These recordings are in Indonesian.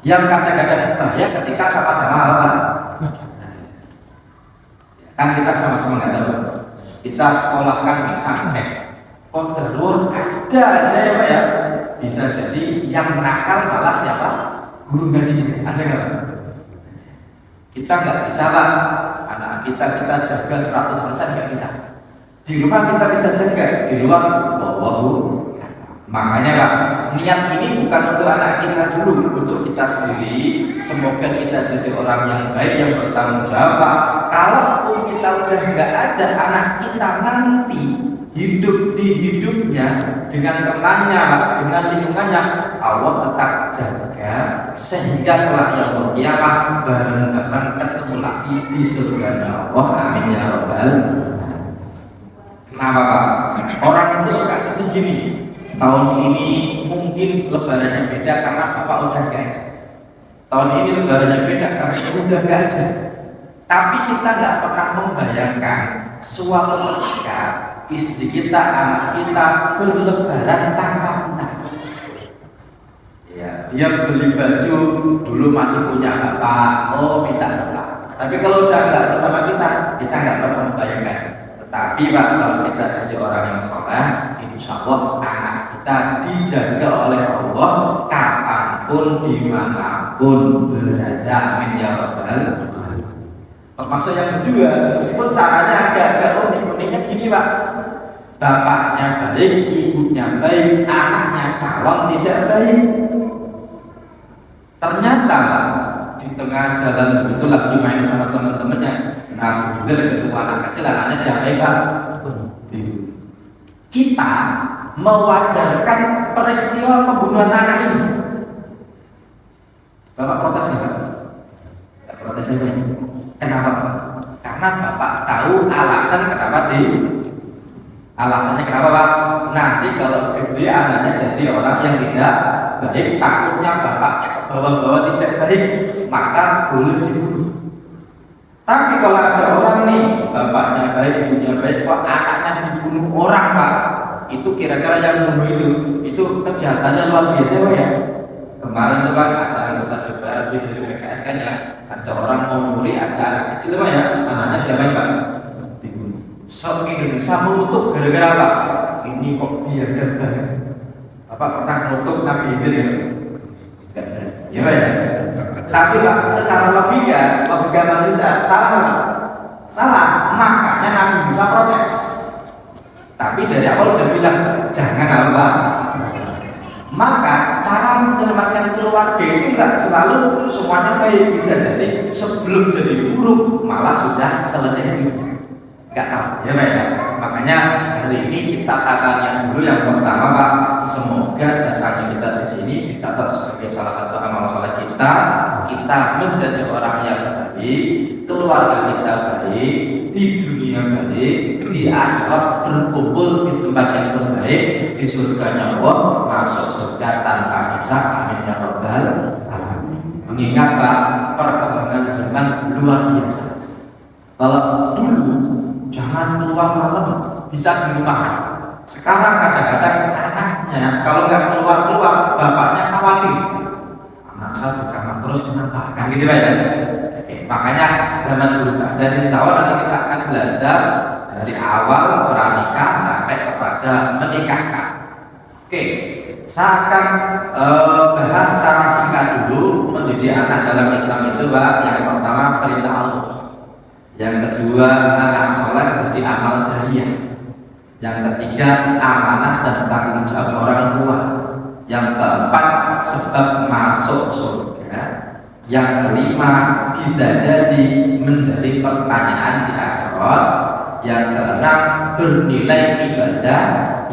Yang kadang-kadang bahaya ketika sama-sama apa? Kan kita sama-sama nggak tahu. Kita sekolahkan sampai kodarul ada aja ya Pak ya. Bisa jadi yang nakal malah siapa? Guru ngaji. Ada nggak Pak? Kita nggak bisa Pak. Anak kita jaga 100% nggak bisa. Di rumah kita bisa jaga, di luar makanya Pak, niat ini bukan untuk anak kita dulu, untuk kita sendiri. Semoga kita jadi orang yang baik, yang bertanggung jawab Pak. Kalaupun kita udah nggak ada, anak kita nanti hidup di hidupnya dengan temannya Pak, dengan lingkungannya, Allah tetap jaga sehingga kelak yaumul qiyamah bareng-bareng ketemu lagi di surga Allah. Amin ya rabbal. Kenapa Pak? Orang itu suka sedih gini. Tahun ini mungkin lebarannya beda karena Bapak udah gak ada. Tahun ini lebarannya beda karena itu udah gak ada. Tapi kita nggak pernah membayangkan suatu ketika istri kita, anak kita berlebaran tanpa kita. Ya, dia beli baju dulu masih punya Bapak, minta Bapak. Tapi kalau udah nggak bersama kita nggak pernah membayangkan. Tetapi Pak, kalau kita jadi orang yang soleh, insya Allah anak kita dijaga oleh Allah kapanpun, dimanapun berada. Amin ya rabbal. Termasuk yang kedua, meskipun caranya agak-agak unik-uniknya gini Pak. Bapaknya baik, ibunya baik, anaknya calon tidak baik. Ternyata Pak, di tengah jalan itu lagi main sama teman-temannya. Nah, benar ketemu anak kecil, anaknya diapain Pak? Kita mewajarkan peristiwa pembunuhan anak ini. Bapak protes nggak? Tidak protes ini. Kenapa Pak? Karena Bapak tahu alasan kenapa alasannya kenapa Pak? Nanti kalau gede anaknya jadi orang yang tidak baik, takutnya bapaknya ke bawah-bawah tidak baik, maka boleh dibunuh. Tapi kalau ada orang nih, bapaknya baik, ibunya baik, kok anaknya dibunuh orang Pak, itu kira-kira yang bunuh itu kejahatannya luar biasa Pak ya. Kemarin itu Pak ada anggota DPR di PKS kan ya, ada orang mau nyuri, ada anak kecil Pak ya, anaknya diapain Pak? Dibunuh. Indonesia mengutuk gara-gara apa? Ini kok biadab banget. Bapak pernah mengutuk Nabi Khidir ya? Enggak pernah. Ya Pak ya. Tapi Pak, secara logika manusia salah Pak? Salah. Makanya Nabi Musa protes. Tapi dari awal udah bilang jangan apa Pak? Maka cara menyelamatkan keluarga itu enggak selalu semuanya baik. Bisa jadi sebelum jadi buruk malah sudah selesai hidupnya. Enggak tahu ya Pak ya. Makanya hari ini kita tanya dulu yang pertama Pak, semoga datangnya kita di sini dicatat sebagai salah satu amal soleh kita menjadi orang yang baik, keluarga kita baik, di dunia baik, di akhirat berkumpul di tempat yang terbaik, di surganya Allah, masuk surga tanpa hisab. Amin ya rabbal alamin. Mengingat Pak, perkembangan zaman luar biasa. Kalau dulu jangan keluar malam, bisa di rumah. Sekarang kadang-kadang anaknya kalau nggak keluar, bapaknya khawatir. Anak saya di kamar terus kenapa? Kan gitu Pak ya. Oke, makanya zaman berubah. Dan insya Allah nanti kita akan belajar dari awal pranikah sampai kepada menikahkan. Oke, saya akan bahas secara singkat dulu mendidik anak dalam Islam itu Pak. Yang pertama perintah Allah. Yang kedua anak soleh jadi amal jariah. Yang ketiga amanah dan tanggung jawab orang tua. Yang keempat sebab masuk surga. Yang kelima bisa jadi menjadi pertanyaan di akhirat. Yang keenam bernilai ibadah.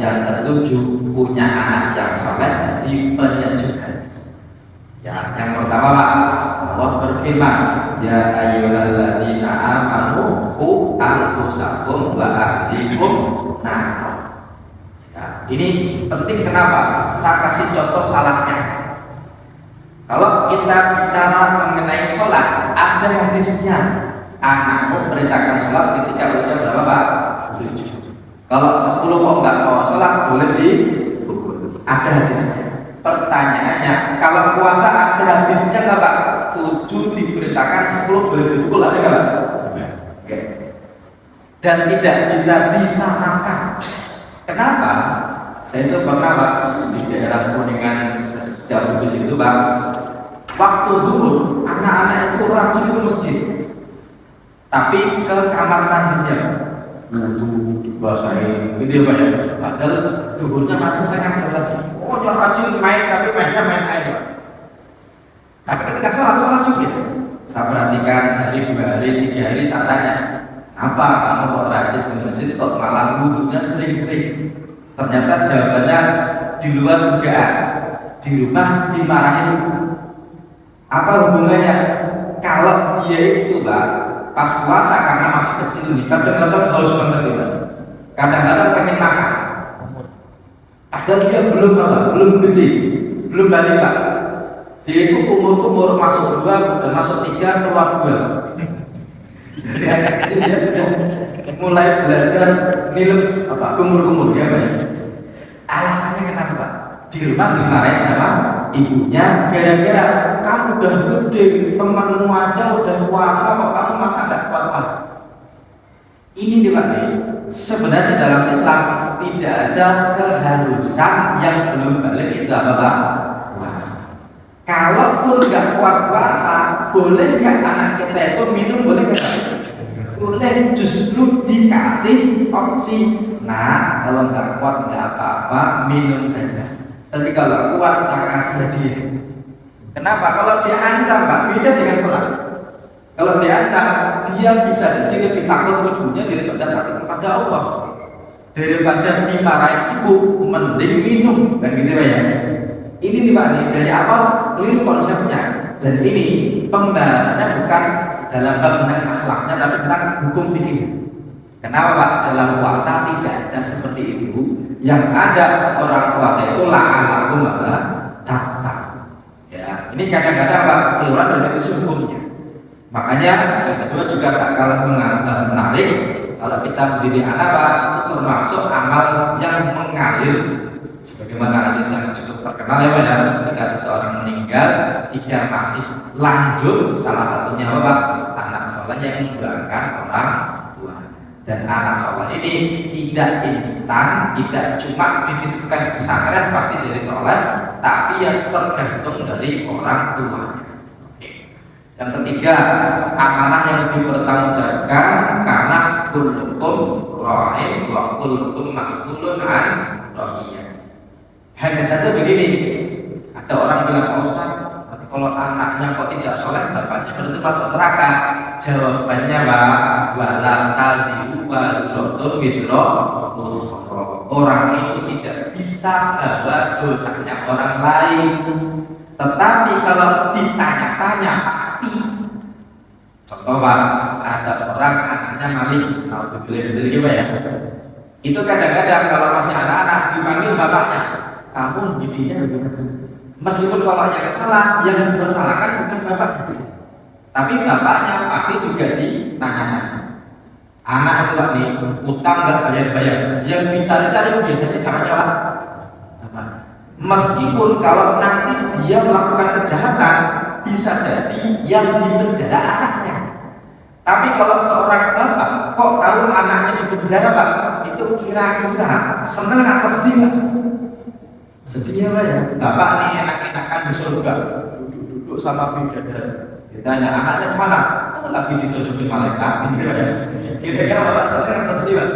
Yang ketujuh punya anak yang soleh jadi penyejuk hati. Yang pertama Pak, Allah berfirman, ya ayyuhalladzina amanu qu anfusakum wa ahlikum nar. Ya, ini penting kenapa? Saya kasih contoh salahnya. Kalau kita bicara mengenai sholat, ada hadisnya. Anakmu perintahkan sholat ketika usia berapa Pak? 7. Kalau 10 kok nggak mau sholat, boleh ada hadisnya. Pertanyaannya, kalau puasa ada hadisnya nggak Pak? 7 diperintahkan, 10 boleh dipukul, ada nggak Pak? Ya. Dan tidak bisa disamakan. Kenapa? Saya itu pernah Pak di daerah Kuningan sejauh itu Pak. Waktu zuhur, anak-anak itu rajin ke masjid, tapi ke kamar mandinya bahasain gitu ya Pak ya. Padahal zuhurnya masih setengah jam lagi. Oh ya rajin main, tapi mainnya main air Pak. Tapi ketika sholat juga, saya perhatikan sehari, 2 hari, 3 hari saya tanya, apa kamu kok rajin ke masjid kok malah wudhunya sering-sering? Ternyata jawabannya di luar dugaan. Di rumah dimarahin ibu. Apa hubungannya? Kalau dia itu Pak, pas puasa karena masih kecil nih, kadang-kadang haus banget ya, kadang-kadang pengen makan. Padahal dia belum apa, belum gede, belum balik Pak. Dia itu umur masuk 2, udah masuk 3, keluar 2. Dari anak kecil dia sudah mulai belajar minum apa kumur-kumur ya Pak. Alasannya kenapa Pak? Di rumah dimarahin sama ibunya gara-gara kamu udah gede, temanmu aja udah puasa kok kamu masa nggak kuat puasa. Ini nih Pak, sebenarnya dalam Islam tidak ada keharusan yang belum balik itu apa Pak? Puasa. Kalaupun nggak kuat puasa, boleh nggak anak kita itu minum, boleh nggak? Boleh, justru dikasih opsi. Nah, kalau nggak kuat nggak apa-apa, minum saja. Tapi kalau kuat saya kasih hadiah. Kenapa? Kalau diancam Pak, beda dengan sholat. Kalau diancam, dia bisa jadi lebih takut ibunya daripada takut kepada Allah. Daripada dimarahin ibu, mending minum, kan gitu Pak ya. Ini nih Pak, nih dari awal keliru konsepnya. Dan ini pembahasannya bukan dalam bab tentang akhlaknya, tapi tentang hukum fikih. Kenapa Pak? Dalam puasa tidak ada seperti itu. Yang ada orang puasa itu la'alakum tak. Ya, ini kadang-kadang Pak kekeliruan dari sisi hukumnya. Makanya yang kedua juga tak kalah menarik. Kalau kita mendidik anak Pak, itu termasuk amal yang mengalir. Sebagaimana hadis yang cukup terkenal ya Pak ya, ketika seseorang meninggal, 3 masih lanjut, salah satunya apa Pak? Anak soleh yang mendoakan orang tua. Dan anak soleh ini tidak instan, tidak cuma dititipkan di pesantren pasti jadi soleh, tapi yang tergantung dari orang tua. Yang ketiga, amanah yang dipertanggungjawabkan karena kullukum ra'in wa kullukum mas'ulun an ra'iyah. Hanya saja begini, ada orang bilang, Pak Ustaz, nanti kalau anaknya kok tidak soleh, bapaknya berarti masuk neraka. Jawabannya Pak, walam taziru wazrotun wisro. Orang itu tidak bisa bawa dosanya orang lain. Tetapi kalau ditanya-tanya pasti. Contoh Pak, ada orang anaknya maling, kalau dibeli-beli gitu ya. Itu kadang-kadang kalau masih anak-anak dipanggil bapaknya, kamu didiknya bagaimana? Meskipun kalau yang salah, yang dipersalahkan bukan bapaknya, tapi bapaknya pasti juga ditanya-tanya. Anak itu Pak nih, utang nggak bayar-bayar, yang dicari-cari biasanya sama Pak. Meskipun kalau nanti dia melakukan kejahatan, bisa jadi yang dipenjara anaknya. Tapi kalau seorang bapak kok tahu anaknya dipenjara Pak, itu kira-kira senang atau sedih Pak? Sedih ya Pak ya. Bapak nih enak-enakan di surga, duduk-duduk sama bidadari. Ditanya anaknya kemana? Itu lagi ditunjukin malaikat. Kira-kira Bapak senang atau sedih Pak?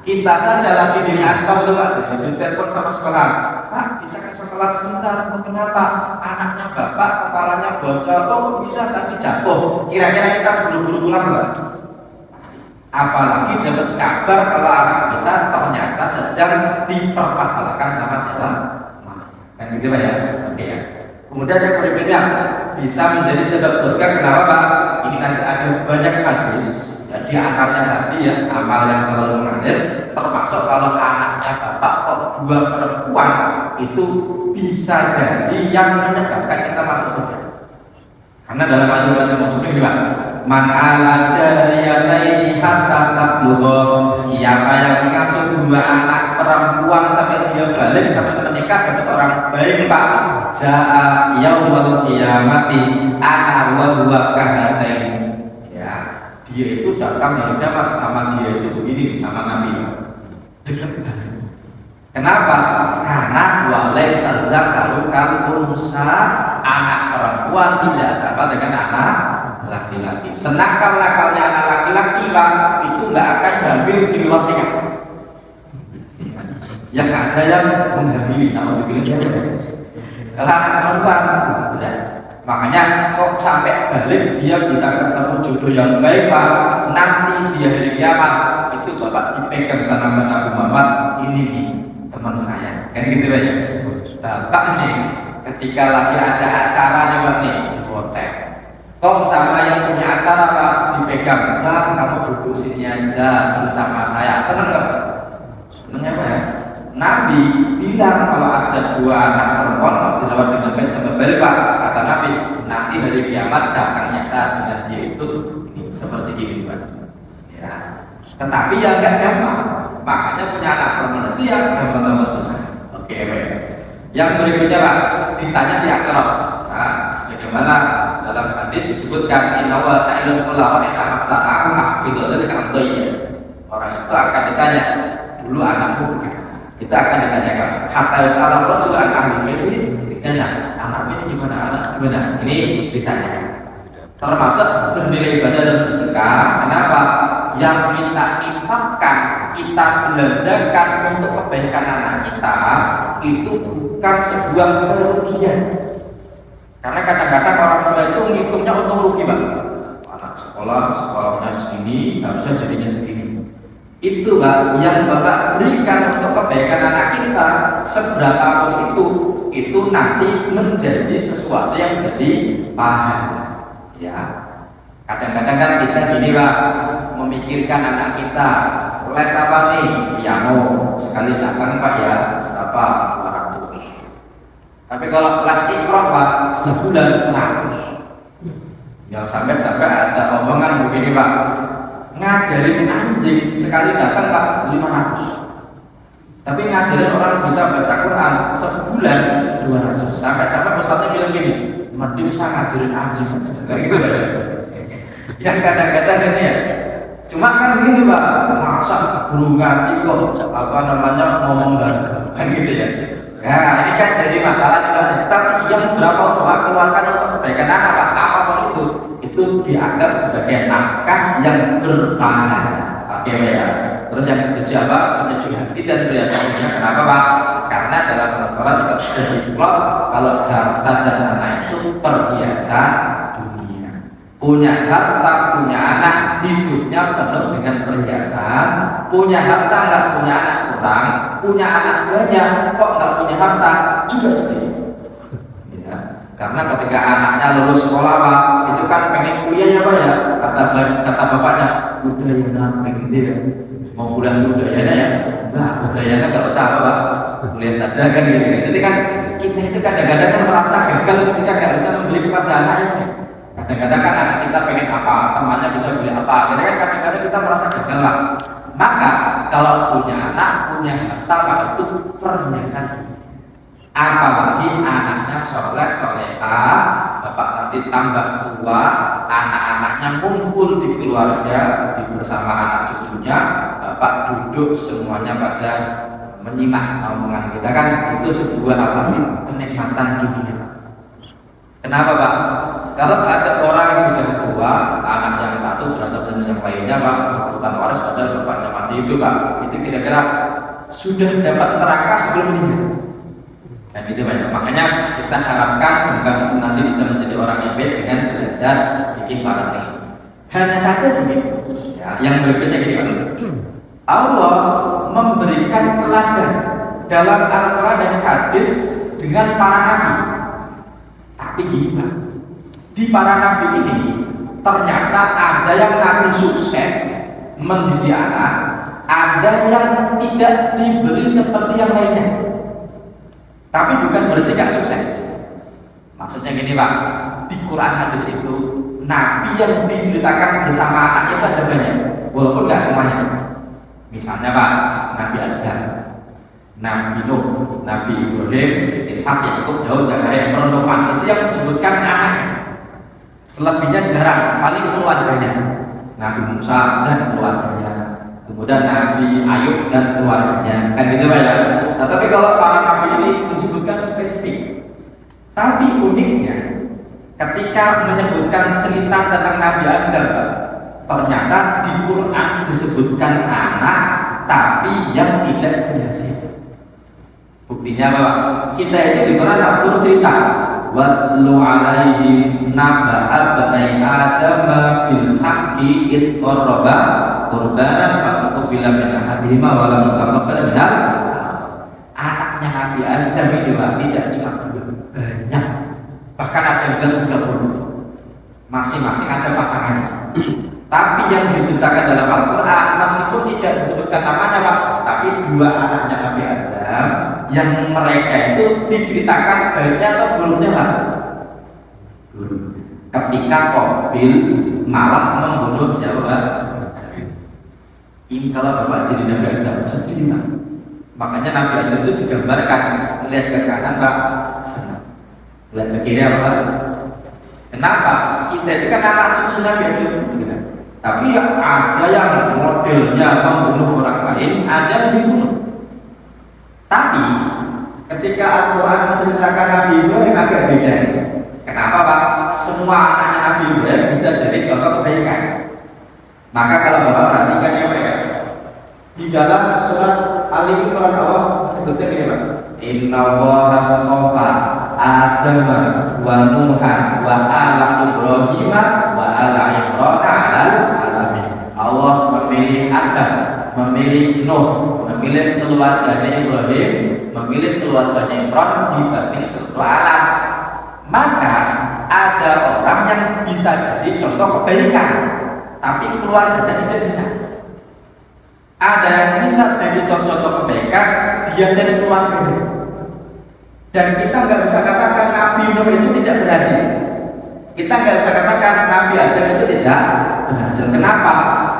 Kita saja lagi di kantor tuh Pak, ditelepon sama sekolah. Pak, bisa ke sekolah sebentar? Kenapa? Anaknya Bapak kepalanya bocor. Oh bisa tadi jatuh. Kira-kira kita buru-buru pulang Pak? Apalagi dapat kabar kalau anak kita ternyata sedang dipermasalahkan sama siapa? Kan gitu Pak ya? Oke ya. Kemudian yang berikutnya bisa menjadi sebab surga. Kenapa Pak? Ini nanti ada banyak hadis. Di antaranya tadi ya, amal yang selalu mengalir, termasuk kalau anaknya Bapak kok 2 perempuan, itu bisa jadi yang menyebabkan kita masuk surga. Karena dalam ayat Muslim ini Pak, Man ala jariyataini hatta tablugha, siapa yang mengasuh 2 anak perempuan sampai dia balik sampai menikah dapat orang baik Pak, jaa yaumal qiyamati ana wa huwa kahatain. Ya, dia itu datang hari kiamat sama dia itu begini sama Nabi, dekat banget. Kenapa? Karena walaysa dzakaru kal unsa, anak perempuan tidak sama dengan anak laki-laki. Senakal-nakalnya anak laki-laki Pak, itu nggak akan hamil di luar nikah. Yang ada yang menghamili, kalau dipilih kalau anak perempuan, ya. Makanya kok sampai balik dia bisa ketemu jodoh yang baik Pak. Nanti di hari kiamat itu Bapak dipegang sama Nabi Muhammad, ini nih teman saya, kan gitu Pak ya. Bapak nih ketika lagi ada acara nih di hotel, kok sama yang punya acara Pak dipegang, nah kamu duduk sini aja bersama saya, seneng nggak? Seneng ya Pak ya. Nabi bilang kalau ada 2 anak perempuan kalau dirawat dengan baik sampai balik Pak, kata Nabi nanti hari kiamat datangnya saat dengan dia itu ini, seperti ini Pak ya. Tetapi yang nggak gampang, makanya punya anak perempuan itu yang gampang-gampang susah. Oke Pak. Yang berikutnya Pak, ditanya di akhirat. Nah, sebagaimana dalam hadis disebutkan inna wa sa'ilul qullah wa inna masta'a'u ahfidhu dzalika amdayya. Orang itu akan ditanya, dulu anakmu begitu. Kita akan ditanyakan hatta yus'ala rajul an ahli baiti, ditanya anaknya gimana, anak gimana. Ini ditanyakan. Termasuk bernilai ibadah dan sedekah. Kenapa? Yang kita infakkan, kita belanjakan untuk kebaikan anak kita itu bukan sebuah kerugian. Karena kadang-kadang orang tua itu ngitungnya untung rugi Pak. Anak sekolahnya segini, harusnya jadinya segini. Itu Pak yang Bapak berikan untuk kebaikan anak kita, seberapapun itu nanti menjadi sesuatu yang jadi pahala. Ya, kadang-kadang kan kita gini Pak, memikirkan anak kita les apa nih, piano sekali datang Pak ya berapa 200. Tapi kalau kelas ikroh Pak sebulan 100. Yang sampai ada omongan begini Pak, ngajarin anjing sekali datang Pak 500. Tapi ngajarin orang bisa baca Quran sebulan 200. Sampai ustadznya bilang gini, mending bisa ngajarin anjing aja. Gitu ya. Yang kadang-kadang ini ya, cuma kan gini Pak, masa guru ngaji kok ngomong kan gitu ya. Ya ini kan jadi masalah juga. Tapi yang berapa Bapak keluarkan untuk kebaikan anak Pak, apapun itu dianggap sebagai nafkah yang berpahala. Oke Pak ya. Terus yang ketujuh apa? Menuju hati dan perhiasannya. Kenapa Pak? Karena dalam Al-Quran juga sudah diplot kalau harta dan anak itu perhiasan dunia. Punya harta, punya anak, hidupnya penuh dengan perhiasan. Punya harta nggak punya anak kurang, punya anak banyak kok nggak punya harta juga sedih. Ya. Karena ketika anaknya lulus sekolah Pak, itu kan pengen kuliah ya Pak ya. Kata bapaknya, udah ya nak, gitu ya. Mau kuliah budayanya ya, enggak, budayanya nggak usah apa Pak, kuliah saja kan gitu. Jadi kan kita itu kadang-kadang kan merasa gagal ketika nggak bisa membeli kepada anaknya. Kadang-kadang kan anak kita pengen apa, temannya bisa beli apa, kita kan kadang-kadang kita merasa gagal lah. Maka kalau punya anak, punya harta Pak itu perhiasan. Apalagi anaknya soleh solehah, Bapak nanti tambah tua, anak-anaknya kumpul di keluarga, bersama anak cucunya, Bapak duduk semuanya pada menyimak omongan kita, kan itu sebuah kenikmatan dunia. Kenapa Pak? Kalau ada orang sudah tua, anak yang satu berantem dengan yang lainnya Pak, bukan waris padahal bapaknya masih hidup Pak, itu kira-kira sudah dapat neraka sebelum meninggal. Dan itu banyak. Makanya kita harapkan semoga itu nanti bisa menjadi orang yang baik dengan belajar bikin parenting. Hanya saja begini. Ya, yang berikutnya gini Pak. Allah memberikan teladan dalam Al-Quran dan hadis dengan para nabi. Tapi gini Pak, di para nabi ini ternyata ada yang nabi sukses mendidik anak, ada yang tidak diberi seperti yang lainnya. Tapi bukan berarti gak sukses. Maksudnya gini Pak, di Quran hadis itu Nabi yang diceritakan bersama anaknya itu ada banyak, walaupun nggak semuanya. Misalnya Pak, Nabi Adam, Nabi Nuh, Nabi Ibrahim, Ishak, Yakub, Daud, Zakaria, Imran, Loman, itu yang disebutkan anaknya. Selebihnya jarang, paling keluarganya. Nabi Musa dan keluarganya, kemudian Nabi Ayub dan keluarganya, kan gitu Pak ya. Nah, tapi kalau para nabi ini disebutkan spesifik. Tapi uniknya, ketika menyebutkan cerita tentang Nabi Adam, ternyata di Quran disebutkan anak, tapi yang tidak berhasil. Buktinya apa Pak? Kita itu di Quran langsung cerita, watlu alaihi naba'a bani Adam bil haqqi id qarraba qurbanan fatuqbila min ahadihima wa lam yutaqabbal minal. Anaknya Nabi Adam ini Pak, tidak cuma banyak, bahkan ada yang bilang 30, masing-masing ada pasangannya. Tapi yang diceritakan dalam Al-Quran, meskipun tidak disebutkan namanya Pak, tapi dua anaknya Nabi Adam yang mereka itu diceritakan baiknya atau belumnya Pak? Belum. Ketika Qabil malah membunuh siapa Pak? Ini kalau Bapak jadi Nabi Adam sedih Pak. Makanya Nabi Adam itu digambarkan melihat ke kanan Pak, senang. Melihat ke kiri apa Pak? Kenapa? Kita itu kan anak cucu Nabi Adam. Tapi ada yang modelnya membunuh orang lain, ada yang dibunuh. Tapi ketika Al-Quran menceritakan Nabi Ibrahim agak beda. Kenapa Pak? Semua anaknya Nabi Ibrahim bisa jadi contoh kebaikan. Maka kalau Bapak perhatikan ya Pak ya, di dalam surat Ali Imran Allah sebutnya ini Pak, Inna Allaha astafa Adam wa Nuhan wa ala Ibrahim wa ala Imran alal alamin. Allah memilih Adam, memilih Nuh, memilih keluarganya Ibrahim, memilih keluarganya Imran dibanding seluruh alam. Maka ada orang yang bisa jadi contoh kebaikan, tapi keluarganya tidak bisa. Ada yang bisa jadi contoh kebaikan, dia jadi keluarganya. Dan kita nggak bisa katakan Nabi Nuh itu tidak berhasil. Kita nggak bisa katakan Nabi Adam itu tidak berhasil. Kenapa?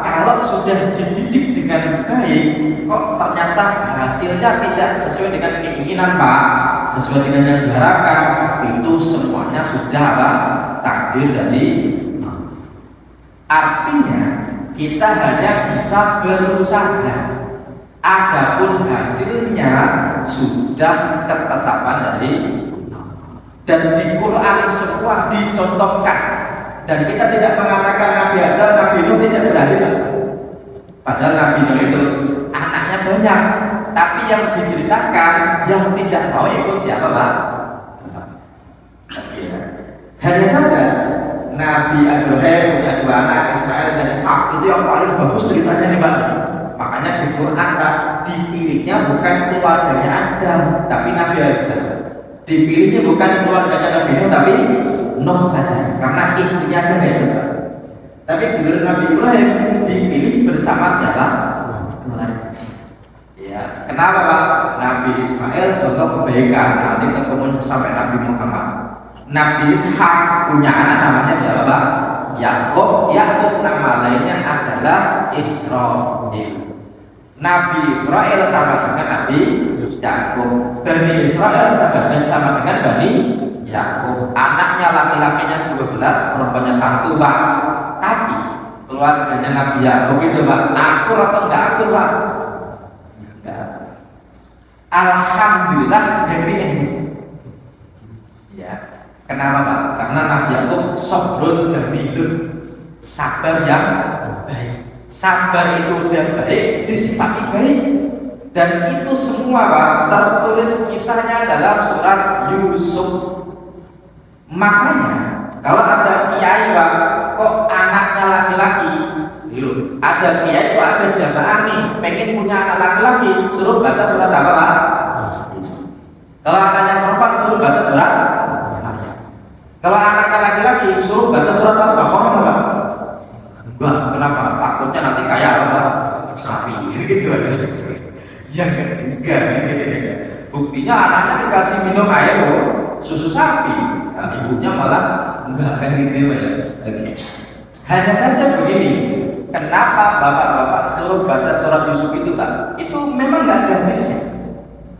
Kalau sudah dididik dengan baik, kok ternyata hasilnya tidak sesuai dengan keinginan Pak, sesuai dengan yang diharapkan, itu semuanya sudah apa? Takdir dari Allah. Artinya kita hanya bisa berusaha. Adapun hasilnya sudah ketetapan dari Allah. Dan di Quran semua dicontohkan. Dan kita tidak mengatakan Nabi Adam, Nabi Nuh tidak berhasil. Padahal Nabi Nuh itu anaknya banyak, tapi yang diceritakan yang tidak mau ikut siapa Pak? Hanya saja Nabi Ibrahim punya dua anak, Ismail dan Ishak, itu yang paling bagus ceritanya nih Pak. Makanya di Quran Pak, dipilihnya bukan keluarganya Adam, tapi Nabi Adam. Dipilihnya bukan keluarganya Nabi Nuh, tapi Nuh saja, karena istrinya aja gitu. Tapi giliran Nabi Ibrahim dipilih bersama siapa? Keluarga. Ya, kenapa Pak? Nabi Ismail contoh kebaikan, nanti ketemu sampai Nabi Muhammad. Nabi Ishak punya anak namanya siapa Pak? Yakub. Yakub nama lainnya adalah Israel. Nabi Israel sama dengan Nabi Yakub. Bani Israel sama dengan Bani Yakub. Anaknya laki-lakinya 12, perempuannya 1 Pak. Tapi keluarganya Nabi Yakub itu Pak, akur atau enggak akur Pak? Enggak. Alhamdulillah happy ending. Ya. Kenapa Pak? Karena Nabi Yakub sabrun jamilun, sabar yang baik. Sabar itu udah baik, disifati baik. Dan itu semua Pak tertulis kisahnya dalam surat Yusuf. Makanya kalau ada kiai Pak, kok anaknya laki-laki, ada kiai kok ada jamaah nih, pengen punya anak laki-laki, suruh baca surat apa Pak? Kalau anaknya perempuan suruh baca surat. Kalau anaknya laki-laki suruh baca surat Al-Baqarah Pak? Enggak, kenapa? Takutnya nanti kayak apa? Sapi gitu Pak. Ya enggak. Buktinya anaknya dikasih minum air susu sapi, nah, ibunya malah Enggak kan gitu ya. Oke. Hanya saja begini, kenapa bapak-bapak suruh baca surat Yusuf itu Pak? Itu memang nggak ada hadisnya.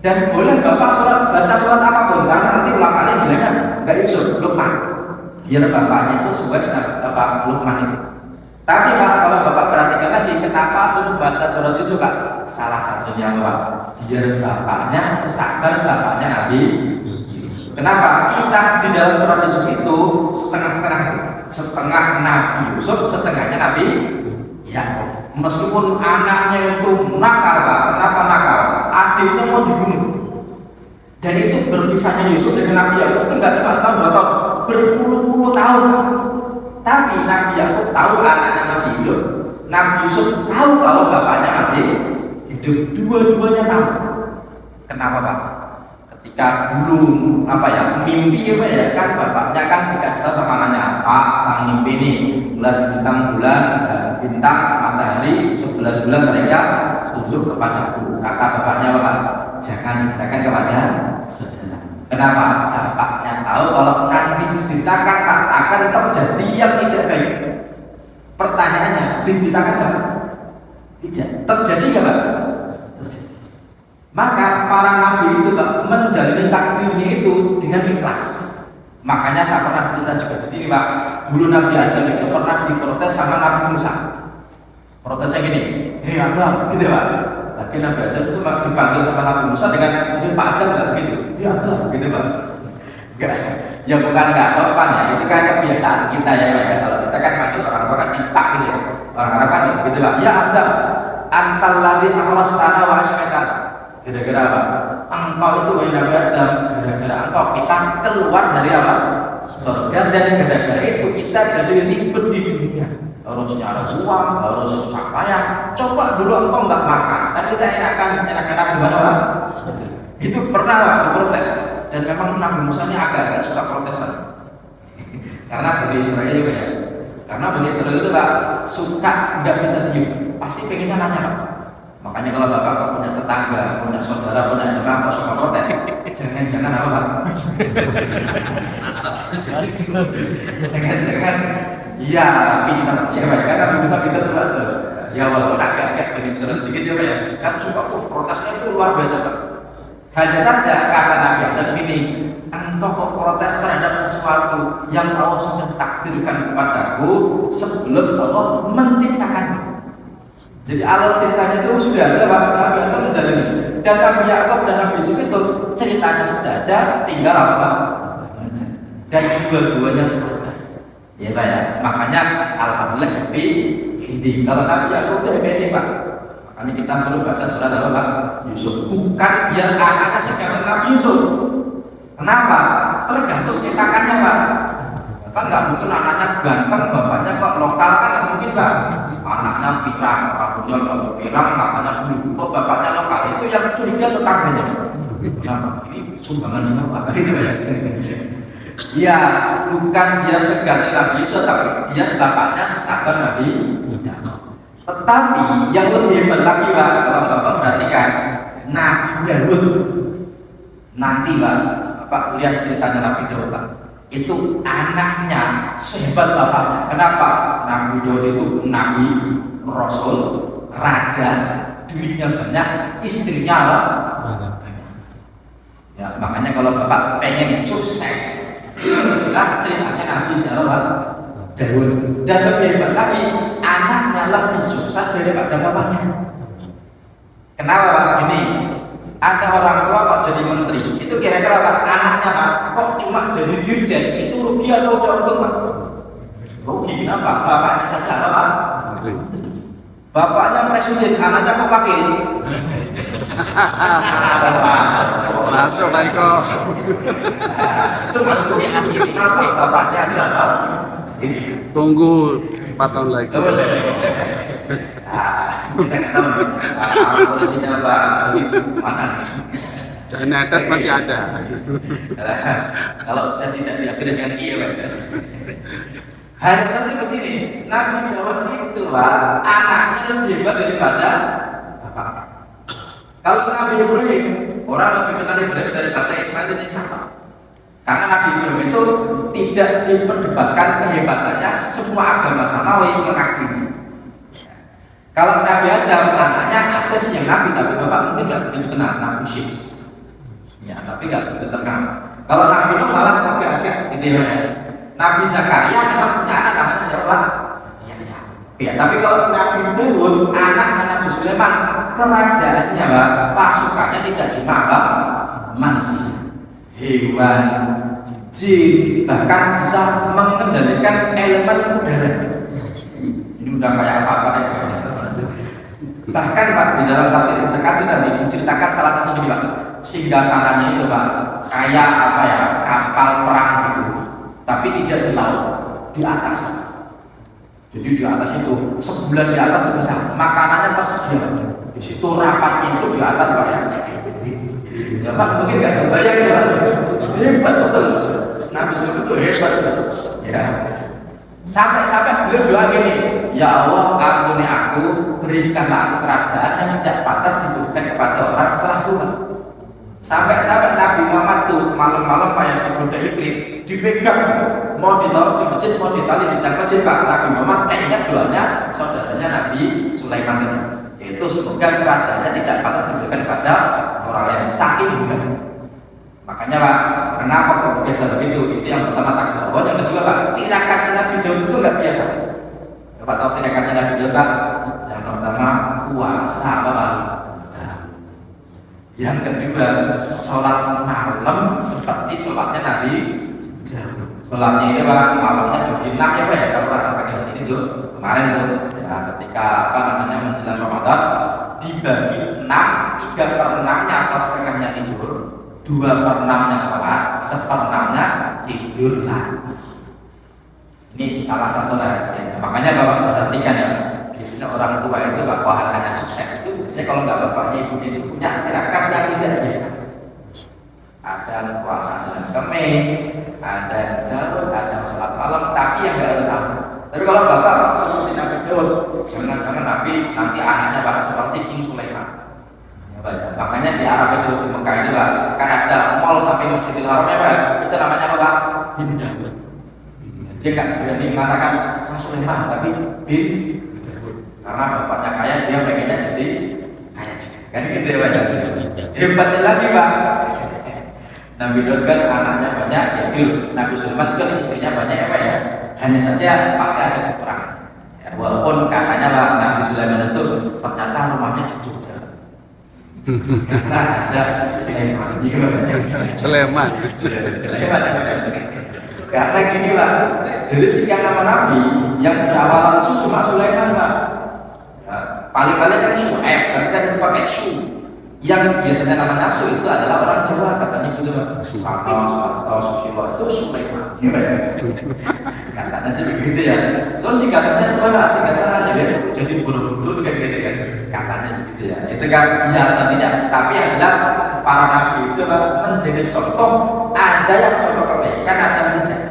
Dan boleh bapak baca surat apapun, karena nanti ulama ini bilangnya nggak Yusuf, Luqman. Biar bapaknya itu sesuai dengan bapak Luqman itu. Tapi Pak, kalau bapak perhatikan lagi, kenapa suruh baca surat Yusuf Pak? Salah satunya Pak, biar bapaknya sesabar bapaknya Nabi Yusuf. Kenapa? Kisah di dalam surat Yusuf itu setengah-setengah, setengah Nabi Yusuf, setengahnya Nabi Yakub. Meskipun anaknya itu nakal Pak, kenapa nakal? Adiknya mau dibunuh. Dan itu berpisahnya Yusuf dengan Nabi Yakub itu nggak cuma setahun 2 tahun, berpuluh-puluh tahun. Tapi Nabi Yakub tahu anaknya masih hidup. Nabi Yusuf tahu kalau bapaknya masih hidup. Dua-duanya tahu. Kenapa Pak? Ketika dulu mimpi kan bapaknya kan dikasih tahu sama anaknya, Pak, sang mimpi ini bintang matahari 11 bulan mereka tunduk kepadaku. Kata bapaknya apa? Jangan ceritakan kepada saudara. Kenapa? Bapaknya tahu kalau nanti diceritakan akan terjadi yang tidak baik. Pertanyaannya, diceritakan nggak? Tidak. Terjadi nggak Pak? Terjadi. Maka para nabi itu Pak menjalani takdirnya itu dengan ikhlas. Makanya saya pernah cerita juga di sini Pak. Dulu Nabi Adam itu pernah diprotes sama Nabi Musa. Protesnya gini, hei Adam, gitu Pak. Lagi Nabi Adam itu dipanggil sama Nabi Musa dengan Pak Adam nggak begitu, ya Adam, gitu Pak. Enggak, ya bukan nggak sopan ya, itu kan kebiasaan kita ya Pak. Kalau kita kan panggil orang tua kan Pak gitu ya. Orang Arab kan gitu Pak. Ya Adam, antal ladzi akhrajtana wa asmatana. Gara-gara apa? Engkau itu wahai Nabi Adam, gara-gara engkau kita keluar dari apa? Surga, dan gara-gara itu kita jadi ribet di dunia. Harus nyari uang, harus susah payah. Coba dulu engkau nggak makan, kan kita enakan gimana Pak? Itu pernah lah protes. Dan memang Nabi Musa ini agak-agak suka protesan. Karena Bani Israel ya. Karena Bani Israel itu Pak suka nggak bisa diem, pasti pengennya nanya Pak. Makanya kalau bapak punya tetangga, punya saudara, punya siapa, suka protes. Jangan-jangan apa Pak? Jangan-jangan iya pintar, ya Pak. Kan Nabi Musa pintar tuh Pak. Ya walaupun agak-agak Bani Israel sedikit ya Pak ya. Kan suka protesnya itu luar biasa Pak. Hanya saja kata Nabi Adam ini, engkau kok protes terhadap sesuatu yang Allah sudah takdirkan kepadaku sebelum Allah menciptakannya. Jadi alur ceritanya itu sudah ada Pak, Nabi Adam menjalani. Dan Nabi Yakub dan Nabi Yusuf itu ceritanya sudah ada, tinggal apa Pak? Dan dua-duanya selesai. Ya Pak ya. Makanya alhamdulillah happy ending. Kalau Nabi Yakub itu happy ending Pak. Makanya kita selalu baca surat apa Pak? Yusuf. Bukan biar anaknya sekarang Nabi Yusuf. Kenapa? Tergantung cetakannya Pak. Kan nggak mungkin anaknya ganteng, bapaknya kok lokal kan nggak mungkin Pak. Anaknya pirang, rambutnya nggak pirang, makanya dulu kok bapaknya lokal, itu yang curiga tetangganya. Kenapa? Ini sumbangan siapa? Itu ya. Ya, bukan biar seganti Nabi Yusuf, tapi biar bapaknya sesabar Nabi Yakub. Tetapi yang lebih hebat lagi Pak, kalau bapak perhatikan, Nabi Daud nanti Pak lihat ceritanya Nabi Daud Pak. Itu anaknya sehebat bapaknya. Kenapa? Nabi Daud itu nabi, rasul, raja, duitnya banyak, istrinya apa? Ya, makanya kalau bapak pengen sukses, inilah ceritanya Nabi siapa? Daud. Dan lebih hebat lagi, anaknya lebih sukses daripada bapaknya. Kenapa Pak? Ini ada orang tua kok jadi menteri, itu kira-kira Pak, anaknya Pak kok cuma jadi dirjen, itu rugi atau udah untung Pak? Rugi. Kenapa? Bapaknya saja apa Pak? Bapaknya presiden, anaknya kok wakil. Masuk Pak Iko. Itu masuk akhir. Kenapa bapaknya aja Pak? Ini Tunggu 4 tahun lagi. Kita nggak tahu. Kalau tidak Pak, mana? Dana atas masih ada. Kalau sudah tidak diakhiri dengan iya Pak. Hanya saja begini, Nabi Daud itu Pak, anaknya lebih hebat daripada bapak. Kalau Nabi Ibrahim, orang lebih kenal Ibrahim daripada Ismail dan Ishak. Karena Nabi Ibrahim itu tidak diperdebatkan kehebatannya, semua agama samawi mengakui. Kalau Nabi Adam anaknya ada sih yang Nabi, tapi bapak mungkin nggak begitu kenal, Nabi Sis. Ya, tapi nggak begitu terkenal. Kalau Nabi Nuh malah agak-agak gitu ya. Nabi Zakaria memang punya anak namanya siapa? Ya, tapi kalau Nabi Dawud, anaknya Nabi Sulaiman, kerajaannya, Pak, pasukannya tidak cuma apa? Manusia, hewan, jin, bahkan bisa mengendalikan elemen udara. Ini udah kayak apa ya? Bahkan Pak, di dalam tafsir Ibnu Katsir tadi menceritakan salah satu ini Pak, singgasananya itu Pak, kayak apa ya, kapal perang gitu, tapi tidak di laut, di atas. Jadi di atas itu, sebulan di atas itu bisa, makanannya tersedia. Di situ rapatnya itu di atas Pak ya. Ya Pak, mungkin nggak kebayang ya, hebat betul. Nabi Sulaiman itu hebat, ya. Sampai beliau doa gini, ya Allah, ampuni aku, berikanlah aku kerajaan yang tidak pantas diberikan kepada orang setelah Tuhan. Sampai Nabi Muhammad tuh malam-malam kayak digoda ifrit, dipegang, mau ditaruh di masjid, mau ditali di masjid Pak. Nabi Muhammad kayak ingat doanya saudaranya Nabi Sulaiman tadi, yaitu semoga kerajaannya tidak pantas diberikan kepada orang lain. Saking juga. Makanya Pak, kenapa kok biasa begitu? Itu yang pertama takdir Allah. Yang kedua Pak, tirakatnya Nabi Daud itu nggak biasa. Bapak tahu tirakatnya Nabi Daud Pak? Yang pertama puasa Pak. Yang kedua sholat malam seperti sholatnya Nabi Daud. Sholatnya ini Pak, malamnya beginang ya Pak ya. Saya rasakan di sini tuh kemarin tuh. Ya, ketika apa namanya menjelang Ramadan dibagi 6, 3/6-nya atau setengahnya tidur, 2/6-nya sholat, 1/6-nya tidur lagi. Ini salah satu rahasia. Makanya Bapak perhatikan ya, biasanya orang tua itu bahwa anaknya sukses itu biasanya kalau nggak bapaknya ibunya itu punya tirakat yang tidak biasa. Ada puasa Senin Kamis, ada Daud, ada sholat malam, tapi yang nggak harus sama. Tapi kalau bapak seperti Nabi Daud, jangan-jangan Nabi nanti anaknya Pak seperti King Sulaiman. Makanya di Arab itu di Mekah itu Pak, kan ada mall sampai Masjidil Haram ya Pak, itu namanya apa Pak? Bin Daud. Dia nggak berani mengatakan saya Sulaiman, tapi bin Daud. Karena bapaknya kaya, dia pengennya jadi kaya juga. Kan gitu ya Pak? Hebatnya lagi Pak, Nabi Daud kan anaknya banyak, yaitu Nabi Sulaiman kan istrinya banyak ya Pak ya. Hanya saja pasti ada kekurangan. Ya, walaupun katanya Pak, Nabi Sulaiman itu ternyata rumahnya di Jogja. Karena ada Sleman. Sleman. Karena gini Pak, jadi sekian nama Nabi yang berawal langsung cuma Sulaiman Pak. Ya, paling-paling kan Syuaib, tapi kan itu pakai Syu. Yang biasanya namanya Su itu adalah orang Jawa, katanya gitu Pak. Atau Susilo itu Sulaiman. Gimana? Katanya sih begitu ya. Soalnya singkatannya itu ada singkatan aja jadi buru-buru kayak gitu kan. Katanya begitu ya. Itu kan iya atau tidak. Tapi yang jelas para nabi itu Pak menjadi contoh. Ada yang contoh kebaikan, ada yang tidak.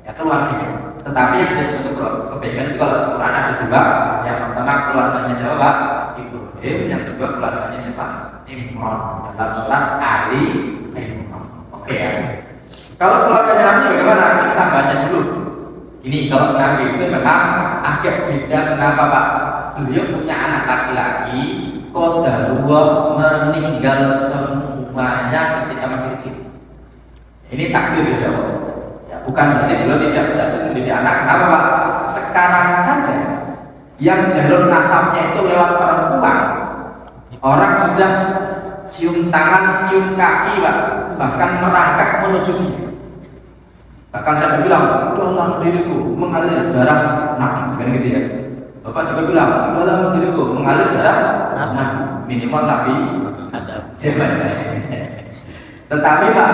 Ya keluarga. Tetapi yang jadi contoh kebaikan itu kalau Quran ada dua. Yang pertama keluarganya siapa Pak? Ibrahim. Yang kedua keluarganya siapa? Imran. Dalam surat Ali Imran. Oke ya. Kalau keluarganya Nabi bagaimana? Kita baca dulu. Ini kalau Nabi itu memang agak beda. Kenapa Pak? Beliau punya anak laki-laki, qadarullah meninggal semuanya ketika masih kecil. Ini takdir ya Allah. Ya, bukan berarti beliau tidak berhasil mendidik anak. Kenapa Pak? Sekarang saja yang jalur nasabnya itu lewat perempuan, orang sudah cium tangan, cium kaki Pak, bahkan merangkak menuju dia. Bahkan saya bilang, dalam diriku mengalir darah Nabi, kan gitu ya. Bapak juga bilang, dalam diriku mengalir darah Nabi, minimal Nabi ada. Tetapi Pak,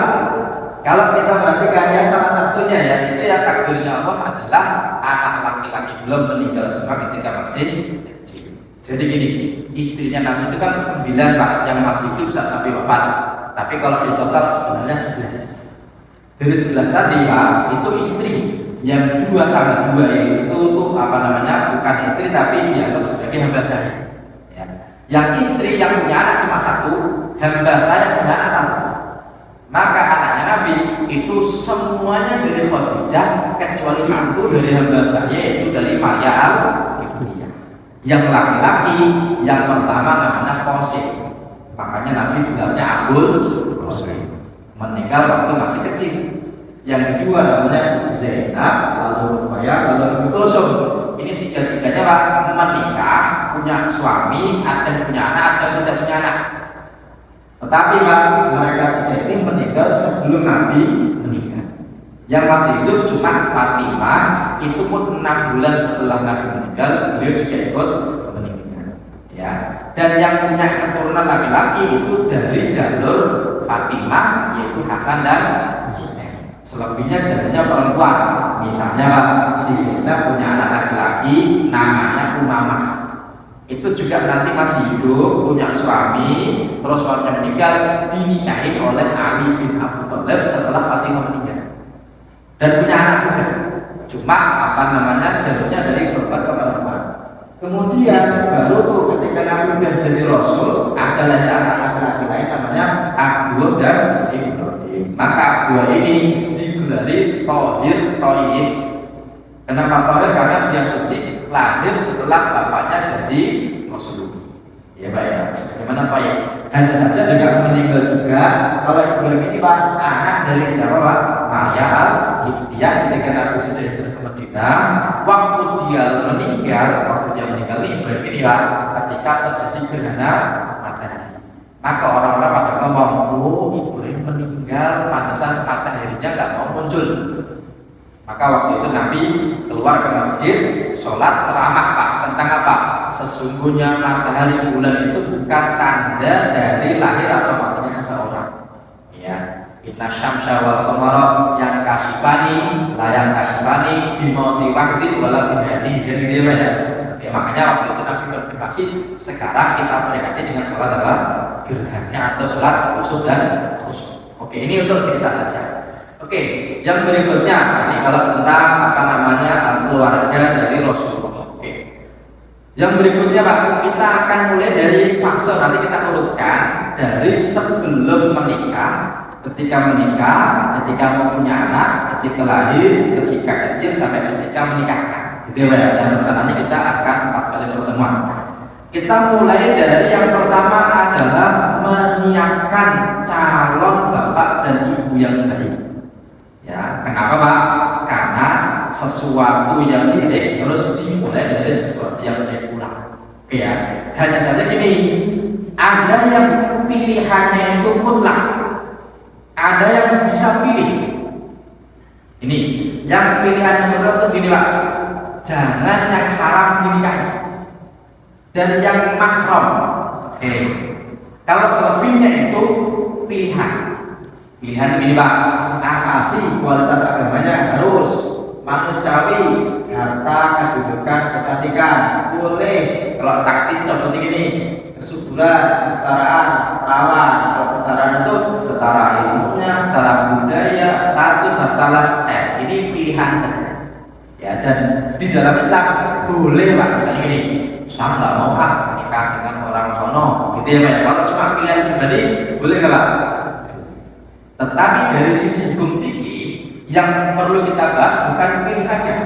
kalau kita perhatikan ya salah satunya ya itu ya takdirnya Allah adalah anak laki-laki belum meninggal semua ketika masih kecil. Jadi gini, istrinya Nabi itu kan 9 Pak, yang masih hidup saat Nabi wafat. Tapi kalau di total sebenarnya 11. Dari 11 tadi Pak, itu istri. Yang 2 tambah 2 itu tuh apa namanya, bukan istri tapi dianggap sebagai hamba saya. Ya. Yang istri yang punya anak cuma 1, hamba saya punya anak 1. Maka anaknya Nabi itu semuanya dari Khadijah kecuali satu dari hamba saya, yaitu dari Maria al-Qibtiyah. Yang laki-laki yang pertama namanya Qasim. Makanya Nabi gelarnya Abul Qasim. Meninggal waktu masih kecil. Yang kedua namanya Zainab, lalu Ruqayyah, lalu Ummu Kulsum. Ini tiga-tiganya Pak menikah, punya suami, ada yang punya anak, ada yang tidak punya anak. Tetapi Pak, mereka tiga ini meninggal sebelum Nabi meninggal. Yang masih hidup cuma Fatimah, itu pun 6 bulan setelah Nabi meninggal, beliau juga ikut meninggal. Ya. Dan yang punya keturunan laki-laki itu dari jalur Fatimah, yaitu Hasan dan Husain. Selebihnya jalurnya perempuan. Misalnya Pak, si Zainab punya anak laki-laki namanya Umamah. Itu juga nanti masih hidup, punya suami, terus suaminya meninggal, dinikahi oleh Ali bin Abi Thalib setelah Fatimah meninggal. Dan punya anak juga. Cuma apa namanya jalurnya dari perempuan ke perempuan. Kemudian baru tuh ketika Nabi sudah jadi Rasul, ada lagi anak laki-laki lain namanya Abdul dan Ibrahim. Maka Abdul ini digelari Thohir Thoyib. Kenapa Thohir? Karena dia suci, lahir setelah bapaknya jadi Rasul. Ya Pak ya, bagaimana Pak ya? Hanya saja juga meninggal juga. Kalau Ibrahim ini Pak anak dari siapa Pak? Maria al-Qibtiyah. Ketika Nabi sudah hijrah ke Madinah, waktu dia meninggal nih Ibrahim ini Pak, ketika terjadi gerhana matahari. Maka orang-orang pada ngomong, oh Ibrahim meninggal, pantesan mataharinya nggak mau muncul. Maka waktu itu Nabi keluar ke masjid, sholat ceramah Pak tentang apa? Sesungguhnya matahari bulan itu bukan tanda dari lahir atau matinya seseorang. Ya, inna syamsa wal qamara yang kasifani, layang kasifani, bimauti waqti wala bihadi. Jadi gitu ya. Ya, makanya waktu itu Nabi konfirmasi, sekarang kita peringati dengan sholat apa? Gerhana atau sholat khusuf dan khusuf. Oke, ini untuk cerita saja. Oke, yang berikutnya ini kalau tentang apa namanya keluarga dari Rasulullah. Oke. Yang berikutnya Pak, kita akan mulai dari fase, nanti kita urutkan dari sebelum menikah, ketika menikah, ketika mempunyai anak, ketika lahir, ketika kecil sampai ketika menikahkan. Gitu ya, dan rencananya kita akan 4 kali pertemuan. Kita mulai dari yang pertama adalah menyiapkan calon bapak dan ibu yang baik. Ya, kenapa Pak? Karena sesuatu yang baik harus dimulai dari sesuatu yang baik pula. Oke ya, hanya saja gini, ada yang pilihannya itu mutlak, ada yang bisa pilih. Ini, yang pilihannya mutlak itu gini Pak, jangan yang haram dinikahi dan yang mahram. Oke, kalau selebihnya itu pilihan. Pilihan begini Pak, asasi kualitas agamanya harus manusiawi, harta, kedudukan, kecantikan, boleh. Kalau taktis contohnya gini, kesuburan, kesetaraan, perawan. Kalau kesetaraan itu setara ilmunya, setara budaya, status, harta, lifestyle. Ini pilihan saja. Ya, dan di dalam Islam boleh Pak, misalnya gini, saya nggak mau nikah dengan orang sono, gitu ya Pak. Kalau cuma pilihan pribadi, boleh nggak Pak? Tetapi dari sisi hukum fikih yang perlu kita bahas bukan pilihannya.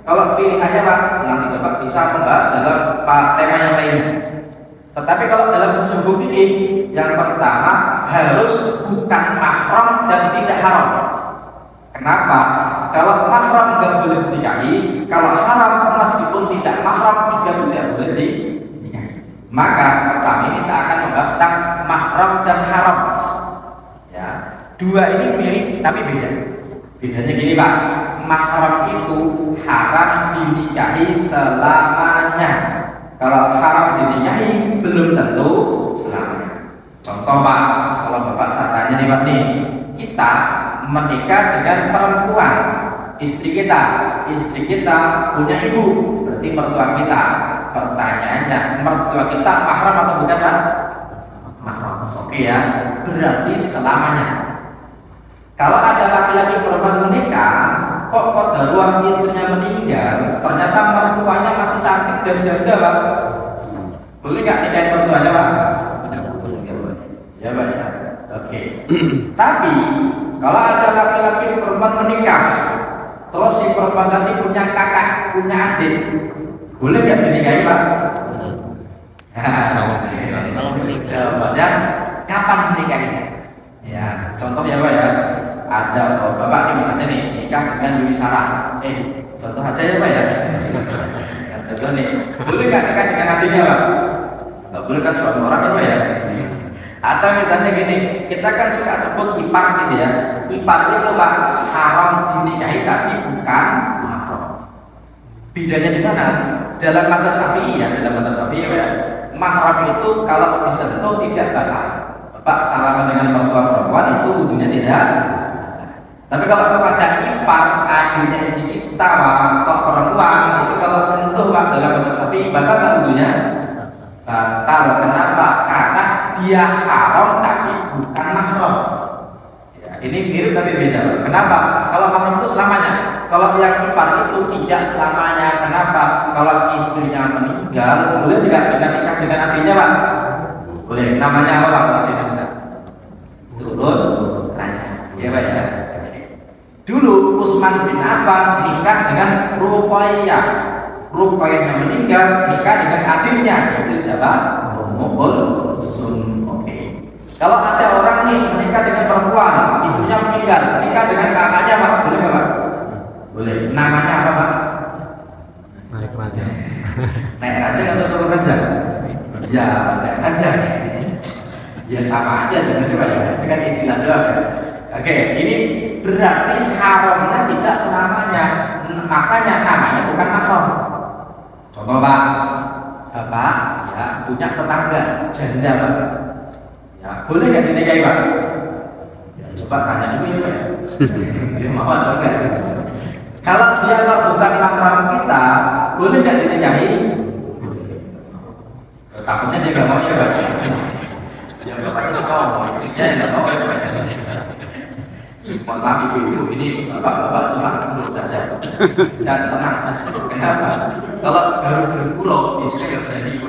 Kalau pilihannya Pak, nanti Bapak bisa membahas dalam tema yang lainnya. Tetapi kalau dalam sisi hukum fikih, yang pertama harus bukan mahram dan tidak haram. Kenapa? Kalau mahram nggak boleh dinikahi, kalau haram meskipun tidak mahram juga tidak boleh dinikahi. Maka pertama ini saya akan membahas tentang mahram dan haram. Ya. Dua ini mirip tapi beda. Bedanya gini Pak, mahram itu haram dinikahi selamanya. Kalau haram dinikahi belum tentu selamanya. Contoh Pak, kalau Bapak saya tanya nih Pak nih, kita menikah dengan perempuan, istri kita punya ibu, berarti mertua kita. Pertanyaannya, mertua kita mahram atau bukan Pak? Mahram. Oke ya, berarti selamanya. Kalau ada laki-laki perempuan menikah, kok qadarullah istrinya meninggal, ternyata mertuanya masih cantik dan janda Pak, boleh nggak nikahin mertuanya Pak? Ya Pak ya. Oke. Tapi Kalau ada laki-laki perempuan menikah, terus si perempuan tadi punya kakak, punya adik, boleh nggak dinikahi Pak? Kalau menikah, jawabannya kapan menikahinya? Ya, contoh ya Pak ya. Ada bapak nih misalnya nih nikah dengan Yuni Sarah. Contoh aja ya Pak ya. Contoh nih, boleh nggak nikah dengan adiknya Pak? Nggak boleh kan suami orang ya Pak ya. Atau misalnya gini, kita kan suka sebut ipar gitu ya. Ipar itu Pak haram dinikahi tapi bukan mahram. Bedanya di mana? Dalam madzhab Syafi'i ya, ya. Mahram itu kalau disentuh tidak batal. Bapak salaman dengan mertua perempuan itu wudunya tidak. Tapi kalau kepada ipar adiknya istri kita kok perempuan itu kalau tentu Pak dalam madzhab Syafi'i batal kan wudunya? Batal. Kenapa? Karena dia haram tapi bukan mahram. Ya, ini mirip tapi beda Pak. Kenapa? Kalau mahram itu selamanya. Kalau yang ipar itu tidak selamanya. Kenapa? Kalau istrinya meninggal, boleh tidak nikah dengan adiknya Pak? Boleh. Namanya apa Pak kalau di Indonesia? Turun raja. Ya Pak ya. Dulu Utsman bin Affan nikah dengan Ruqayyah. Ruqayyahnya meninggal, nikah dengan adiknya. Itu siapa? Ummu Kulsum. Oke. Kalau ada orang nih menikah dengan perempuan, istrinya meninggal, nikah dengan kakaknya Pak, boleh nggak Pak? Boleh. Namanya apa Pak? Naik raja. Naik raja atau turun raja? Ya, naik raja. Ya sama aja sebenarnya Pak ya. Itu kan istilah doang ya. Oke, ini berarti haramnya tidak selamanya. Makanya namanya bukan mahram. Contoh Pak, Bapak ya punya tetangga janda Pak. Ya, boleh nggak dinikahi Pak? Ya, coba tanya dulu ya Pak ya. Dia mau atau enggak? Kalau bukan mahram kita, boleh nggak dinikahi? Takutnya dia nggak mau ya Pak. Ya bapaknya sekolah, istrinya nggak mau ya Pak. Mohon maaf ibu-ibu, ini bapak cuma buruk saja dan tenang saja. Kenapa? Kalau baru berpulau, biasanya nggak berani ibu.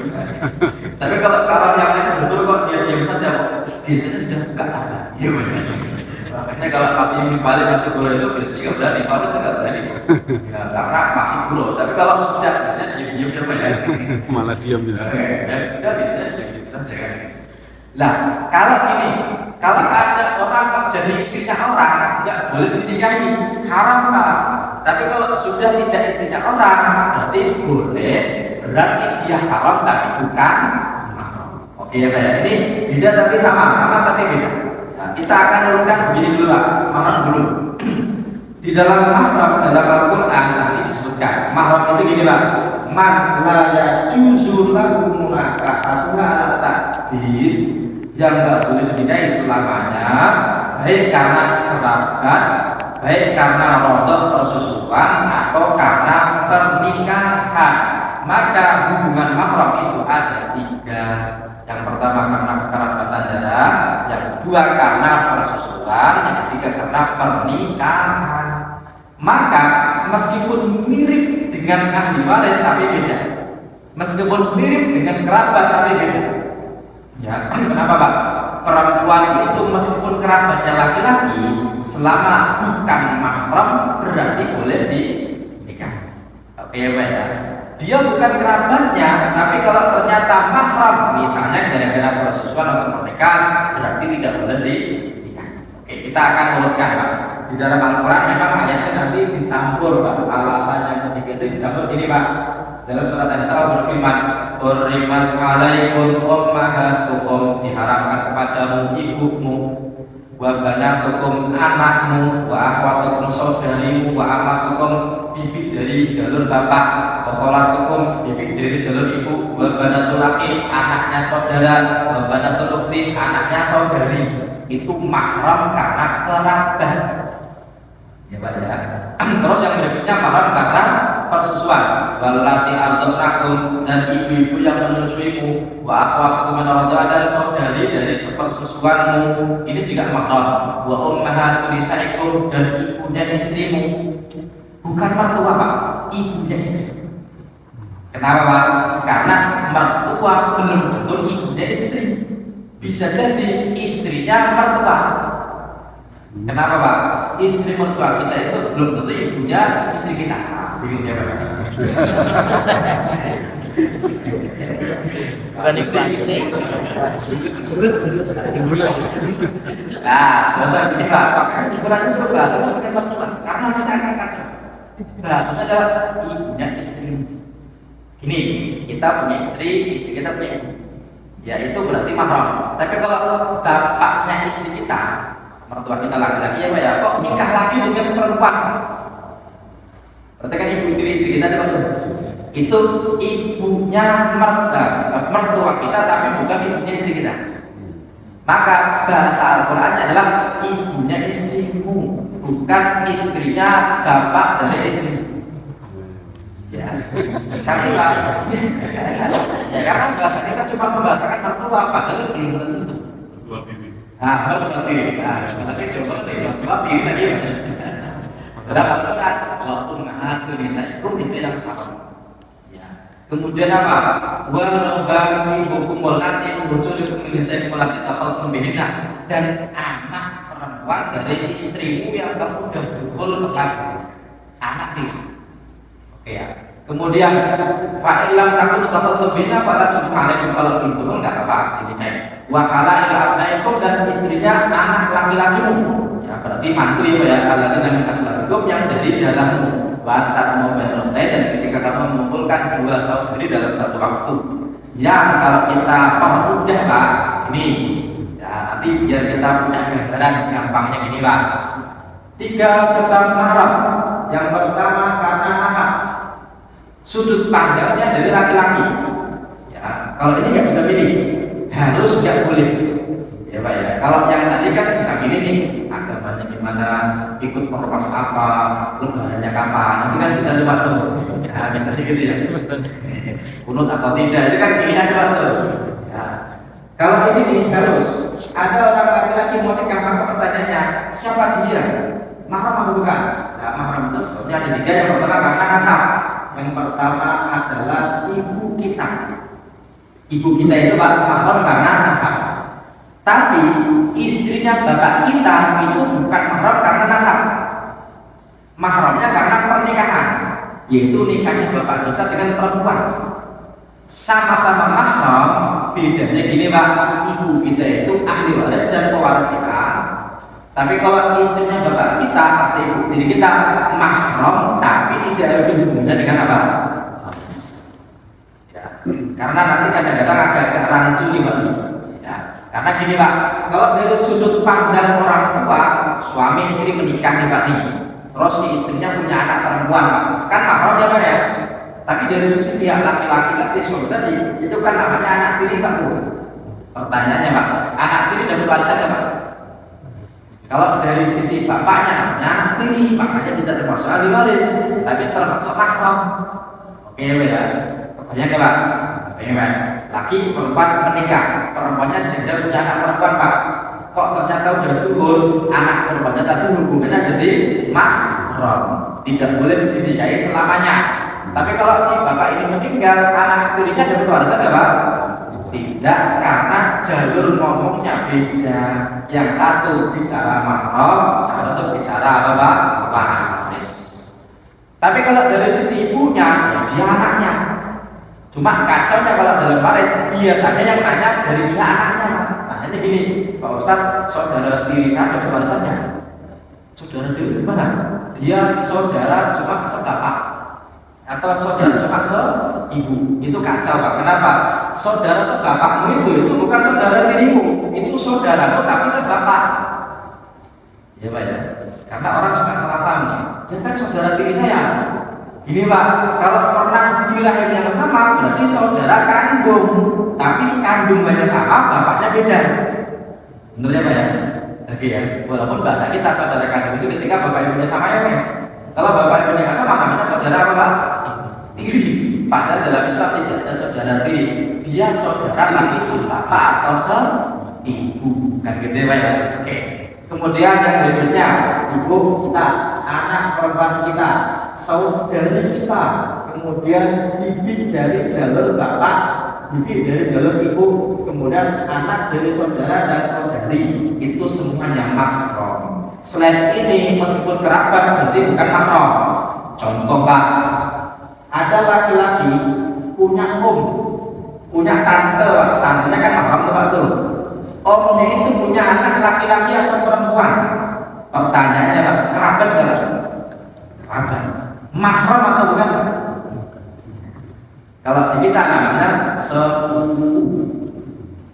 Tapi kalau yang lain betul kok dia diam saja, biasanya sudah buka cabang. Iya benar. Makanya kalau masih pulau itu biasanya nggak berani. Kalau itu nggak berani, ya, karena masih pulau. Tapi kalau sudah biasanya diam-diam ya. Malah diam ya. Ya sudah biasanya diam-diam saja. Nah, kalau gini, kalau ada orang kok jadi istrinya orang, nggak boleh dinikahi, haram Pak. Tapi kalau sudah tidak istrinya orang, berarti boleh, berarti dia haram tapi bukan mahram. Oke ya Pak ya, ini beda tapi sama tapi beda. Nah, kita akan urutkan begini dulu Pak, mahram dulu. Di dalam mahram, dalam Al-Quran nanti disebutkan, mahram itu gini Pak, man la yajuzu lahu munakahatu ala ta'did, yang nggak boleh dinikahi selamanya, baik karena kerabat, baik karena rodoh persusuan atau karena pernikahan. Maka hubungan mahram itu ada 3. Yang pertama karena kekerabatan darah, yang kedua karena persusuan, yang ketiga karena pernikahan. Maka meskipun mirip dengan ahli waris tapi beda. Meskipun mirip dengan kerabat tapi beda. Ya, kenapa Pak? Perempuan itu meskipun kerabatnya laki-laki, selama bukan mahram berarti boleh dinikah. Oke Pak ya. Dia bukan kerabatnya, tapi kalau ternyata mahram, misalnya gara-gara persusuan atau pernikahan, berarti tidak boleh dinikah. Oke, kita akan urutkan Pak. Di dalam Al-Quran memang ayatnya nanti dicampur Pak. Alasannya ketiga itu dicampur ini Pak. Dalam surat An-Nisa berfirman, "Hurrimat 'alaikum ummahatukum", diharamkan kepadamu ibumu, wa banatukum anakmu, wa akhwatukum saudarimu, wa amatukum bibi dari jalur bapak, wa kholatukum bibi dari jalur ibu, wa banatul akhi anaknya saudara, wa banatul ukhti anaknya saudari. Itu mahram karena kerabat. Ya Pak ya. Terus yang berikutnya mahram karena persusuan, walati ardhanakum, dan ibu-ibu yang menyusuimu, wa akhwatukum min ar-radha'ah, dan saudari dari sepersusuanmu, ini juga mahram. Wa ummahatu nisaikum, dan ibunya istrimu. Bukan mertua Pak, ibunya istri. Kenapa Pak? Karena mertua belum betul ibunya istri. Bisa jadi istrinya mertua. Kenapa Pak? Istri mertua kita itu belum tentu ibunya istri kita. Bingung ya Pak? Bukan iklan ini. Nah, contoh begini Pak, makanya di Quran itu bahasanya pakai mertua, karena kita akan kacau. Bahasanya adalah ibunya istri. Gini, kita punya istri, istri kita punya ibu. Ya itu berarti mahram. Tapi kalau bapaknya istri kita, mertua kita laki-laki ya Pak ya, kok nikah lagi dengan perempuan? Berarti kan ibu tiri istri kita itu ibunya mertua kita tapi bukan ibunya istri kita. Maka bahasa Al-Qur'annya adalah ibunya istrimu, bukan istrinya bapak dari istri. Ya, tapi Pak, ya, karena bahasa kita cuma membahasakan mertua, padahal belum tentu. Nah, mertua tiri. Nah, tapi coba mertua tiri lagi. Berapa Al-Quran? Waktu mengatu nisaikum itu yang haram. Ya. Kemudian apa? Wa bagi hukum walatin bujulikum nisaikum walatin takhaltum bihina, dan anak perempuan dari istrimu yang kamu sudah dukhul kepada anak tiri. Oke ya. Kemudian fa'ilam takunu takhaltum bihina fala junah alaikum, kalau belum dukhul enggak apa-apa dinikahi. Wa halailu abnaikum, dan istrinya anak laki-lakimu. Berarti mantu ya Pak ya, alladzina min aslabikum, yang dari dalammu. Wa tasmu bainal ukhtain, dan ketika kamu mengumpulkan dua saudari dalam satu waktu. Yang kalau kita permudah Pak, ini ya, nanti biar kita punya gambaran gampangnya gini Pak. 3 sebab mahram. Yang pertama karena nasab, sudut pandangnya dari laki-laki. Ya, kalau ini nggak bisa pilih, harus nggak boleh. Ya Pak ya, kalau yang tadi kan bisa pilih nih, agamanya gimana, ikut ormas apa, lebarannya kapan, nanti kan bisa coba tuh. Ya misalnya gitu ya, kunut atau tidak, itu kan pilihan coba tuh. Ya. Kalau ini nih harus ada orang laki-laki mau nikah, maka pertanyaannya siapa dia? Mahram atau bukan? Nah, mahram itu sebetulnya ada 3. Yang pertama karena nasab. Yang pertama adalah ibu kita. Ibu kita itu Pak mahram karena nasab. Tapi istrinya bapak kita itu bukan mahram karena nasab. Mahramnya karena pernikahan, yaitu nikahnya bapak kita dengan perempuan. Sama-sama mahram, bedanya gini Pak, ibu kita itu ahli waris dan pewaris kita. Tapi kalau istrinya bapak kita atau ibu diri kita mahram, tapi tidak ada hubungannya dengan apa? Waris. Ya. Karena nanti kadang-kadang agak rancu nih Pak. Karena gini Pak, kalau dari sudut pandang orang tua, suami istri menikah nih Pak nih, terus si istrinya punya anak perempuan Pak, kan mahram ya Pak ya. Tapi dari sisi pihak laki-laki tadi suami tadi, itu kan namanya anak tiri Pak tuh. Pertanyaannya Pak, anak tiri dapat warisan ya Pak? Kalau dari sisi bapaknya namanya anak tiri, makanya tidak termasuk ahli waris, tapi termasuk mahram. Oke ya, kebanyakan ya Pak. Ini Pak, laki perempuan menikah, perempuannya janda punya anak perempuan Pak. Kok ternyata udah turun anak perempuannya, tapi hubungannya jadi mahram, tidak boleh dinikahi selamanya. Tapi kalau si bapak ini meninggal, anak tirinya dapat warisan ya Pak? Tidak, karena jalur ngomongnya beda. Yang satu bicara mahram, yang satu bicara apa Pak? Waris. Tapi kalau dari sisi ibunya, ya dia anaknya. Cuma kacaunya kalau dalam waris, biasanya yang nanya dari pihak anaknya. Nanya gini, Pak Ustadz, saudara tiri saya dapat warisannya. Saudara tiri itu mana? Dia saudara cuma sebapak atau saudara cuma seibu. Itu kacau Pak. Kenapa? Saudara sebapakmu itu bukan saudara tirimu, itu saudaramu tapi sebapak. Ya Pak ya. Karena orang suka salah paham nih. Dia kan saudara tiri saya. Gini Pak, kalau pernah di lahir yang sama berarti saudara kandung, tapi kandungannya sama, bapaknya beda. Bener ya Pak ya? Oke ya, walaupun bahasa kita saudara kandung itu ketika bapak ibunya sama ya Pak ya. Kalau bapak ibunya nggak sama, namanya saudara apa Pak? Tiri. Padahal dalam Islam tidak ada saudara tiri, dia saudara tapi sebapak atau seibu, kan gitu ya Pak ya? Oke. Kemudian yang berikutnya, ibu kita, anak perempuan kita, saudari kita, kemudian bibi dari jalur bapak, bibi dari jalur ibu, kemudian anak dari saudara dan saudari, itu semuanya mahram. Selain ini meskipun kerabat berarti bukan mahram. Contoh Pak, ada laki-laki punya punya tante Pak, tantenya kan mahram tuh Pak tuh. Omnya itu punya anak laki-laki atau perempuan. Pertanyaannya Pak, kerabat nggak? Kerabat. Mahram atau bukan Pak? Kalau di kita namanya sepupu.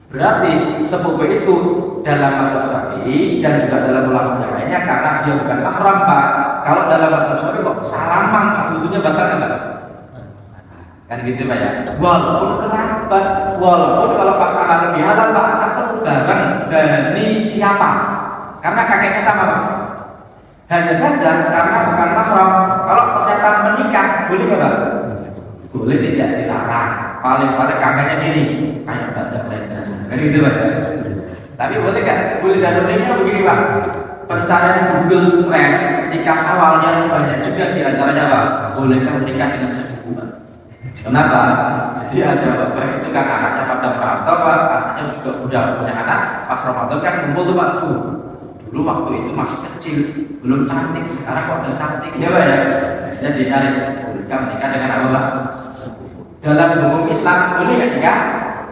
Berarti sepupu itu dalam madzhab Syafi'i dan juga dalam ulama yang lainnya karena dia bukan mahram Pak. Kalau dalam madzhab Syafi'i kok salaman sebetulnya batal enggak? Kan gitu Pak ya. Walaupun kerabat, walaupun kalau pas anak lebih halal Pak, ketemu bareng dari siapa? Karena kakeknya sama Pak. Hanya saja karena bukan mahram. Kalau ternyata menikah boleh nggak Pak? Boleh, tidak dilarang. Paling-paling kakaknya gini, kayak nggak ada lain saja. Kan gitu Pak. Tapi boleh nggak? Boleh dan bolehnya begini Pak. Pencarian Google Trend ketika awalnya banyak juga di antaranya Pak. Bolehkah menikah dengan sepupu Pak? Kenapa? Jadi ada bapak itu kan anaknya pada merantau Pak, anaknya juga udah punya anak. Pas Ramadan kan kumpul tuh Pak. Dulu waktu itu masih kecil, belum cantik. Sekarang kok udah cantik ya Pak ya. Jadi dicari, bolehkah menikah dengan apa Pak? Dalam hukum Islam boleh nggak?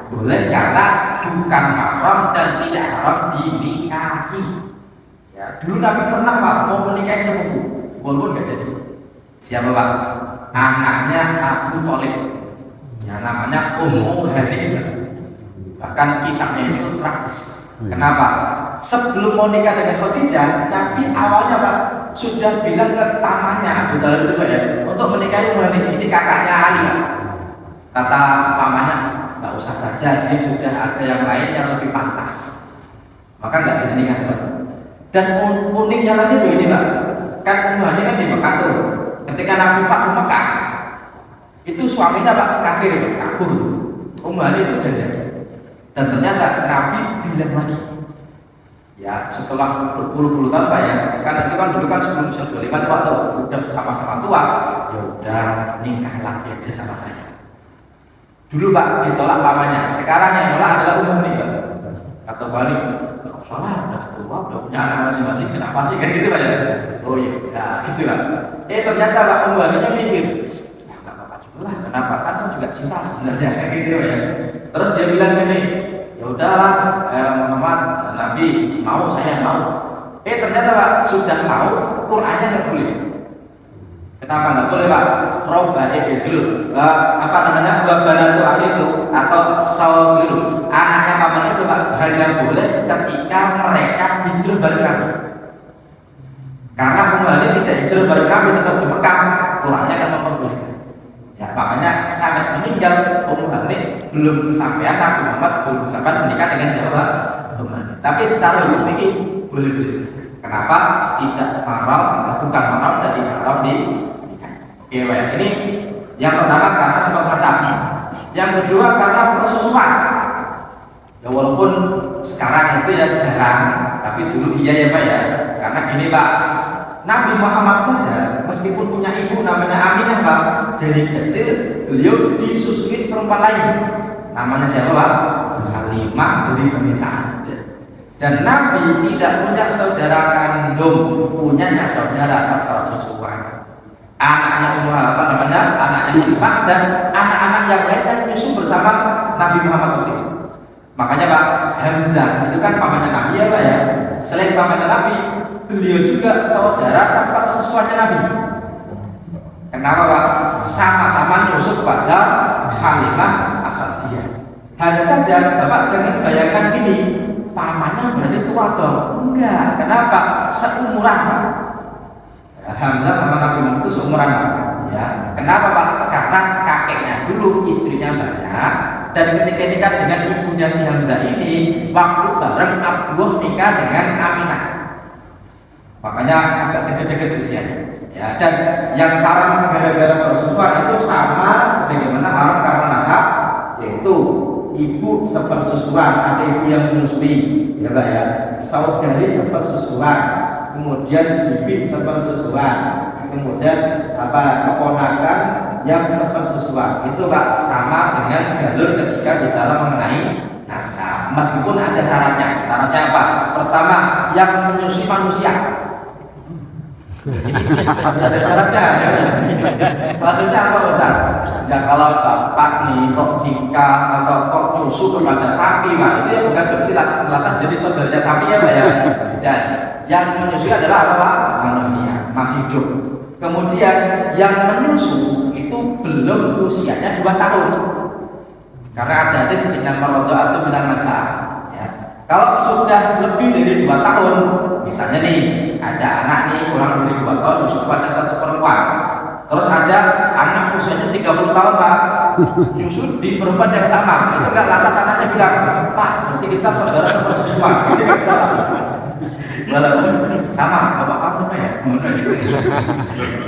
Boleh karena bukan mahram dan tidak haram dinikahi. Ya, dulu Nabi pernah Pak mau menikahi sepupu, walaupun nggak jadi. Siapa Pak? Anaknya Abu Thalib. Ya namanya Ummu Halimah. Bahkan kisahnya itu tragis. Kenapa? Sebelum mau nikah dengan Khadijah, Nabi awalnya Pak sudah bilang ke pamannya Abu Thalib itu Pak ya, untuk menikahi Ummu Halimah. Ini kakaknya Ali Pak. Kata pamannya, nggak usah saja, dia sudah ada yang lain yang lebih pantas. Maka nggak jadi nikah Pak. Dan uniknya lagi begini Pak, kan Ummu Halimah kan di Mekah tuh. Ketika Nabi Fathu Mekah, itu suaminya Pak kafir itu, kabur. Ummu Halimah itu janda. Dan ternyata Nabi bilang lagi, ya setelah berpuluh-puluh tahun Pak ya, kan itu kan dulu kan sebelum usia 25 tuh Pak tuh, udah sama-sama tua, ya udah nikah lagi aja sama saya. Dulu Pak ditolak pamannya, sekarang yang nolak adalah Ummu Halimah. Kata balik, nggak usah lah, udah tua, udah punya anak masing-masing, kenapa sih kan gitu Pak ya? Oh iya, ya gitu Pak. Ternyata Pak Ummu Halimah mikir, ya nggak apa-apa juga lah, kenapa? Kan saya juga cinta sebenarnya kayak gitu Pak ya. Terus dia bilang gini, ya udahlah Muhammad, Nabi mau, saya mau. Ternyata Pak sudah mau, Qur'annya nggak boleh. Kenapa nggak boleh Pak? Roba dulu, apa namanya, wabanatu itu atau sawilu, anaknya paman itu Pak hanya boleh ketika mereka hijrah bareng Nabi. Karena kembali tidak hijrah bareng Nabi, tetap di Mekah, Qur'annya kan memperbolehkan. Ya makanya sampai meninggal Ummu Halimah belum kesampaian Nabi Muhammad belum sampai menikah dengan siapa? Ummu Halimah. Tapi secara hukum ini boleh saja. Kenapa? Tidak mahram, bukan mahram dan tidak haram di. Oke, baik. Ini yang pertama karena sebab macam. Yang kedua karena persusuan. Ya walaupun sekarang itu ya jarang, tapi dulu iya ya Pak ya. Karena gini Pak, Nabi Muhammad saja meskipun punya ibu namanya Aminah Pak, dari kecil beliau disusui perempuan lain. Namanya siapa Pak? Halimah dari Bani Sa'ad. Dan Nabi tidak punya saudara kandung, punyanya saudara sepersusuan. Anaknya Ummu apa namanya? Anaknya Halimah dan anak-anak yang lain yang menyusu bersama Nabi Muhammad itu. Makanya Pak Hamzah itu kan pamannya Nabi ya Pak ya. Selain pamannya Nabi, beliau juga saudara sepersusuannya Nabi. Kenapa Pak? Sama-sama nyusu kepada Halimah As-Sa'diyah. Hanya saja Bapak jangan bayangkan gini, pamannya berarti tua dong? Enggak. Kenapa? Seumuran Pak. Hamzah sama Nabi Muhammad itu seumuran Pak. Ya. Kenapa Pak? Karena kakeknya dulu istrinya banyak dan ketika nikah dengan ibunya si Hamzah ini waktu bareng Abdullah nikah dengan Aminah. Makanya agak deket-deket usianya. Ya. Dan yang haram gara-gara persusuan itu sama sebagaimana haram karena nasab, yaitu ibu sepersusuan, ada ibu yang menyusui, ya Pak ya, saudari sepersusuan, kemudian bibi sepersusuan, kemudian keponakan yang sepersusuan. Itu Pak sama dengan jalur ketika bicara mengenai nasab. Meskipun ada syaratnya. Syaratnya apa? Pertama, yang menyusui manusia. Ada syaratnya ya. Maksudnya apa Ustaz? Ya kalau bapak nih kok nikah atau kok nyusu kepada sapi, Pak, itu ya bukan berarti lantas jadi saudaranya sapi ya Pak ya. Dan yang menyusui adalah apa Pak? Manusia, masih hidup. Kemudian yang menyusu itu belum usianya 2 tahun. Karena ada hadis inna maradha'atu minal majaa. Ya. Kalau sudah lebih dari 2 tahun, misalnya nih ada anak nih kurang dari 2 tahun nyusu pada satu perempuan. Terus ada anak usianya 30 tahun Pak, nyusu di perempuan yang sama. Itu enggak lantas anaknya bilang, Pak, berarti kita saudara sepersusuan. Walaupun sama, bapak kamu apa ya?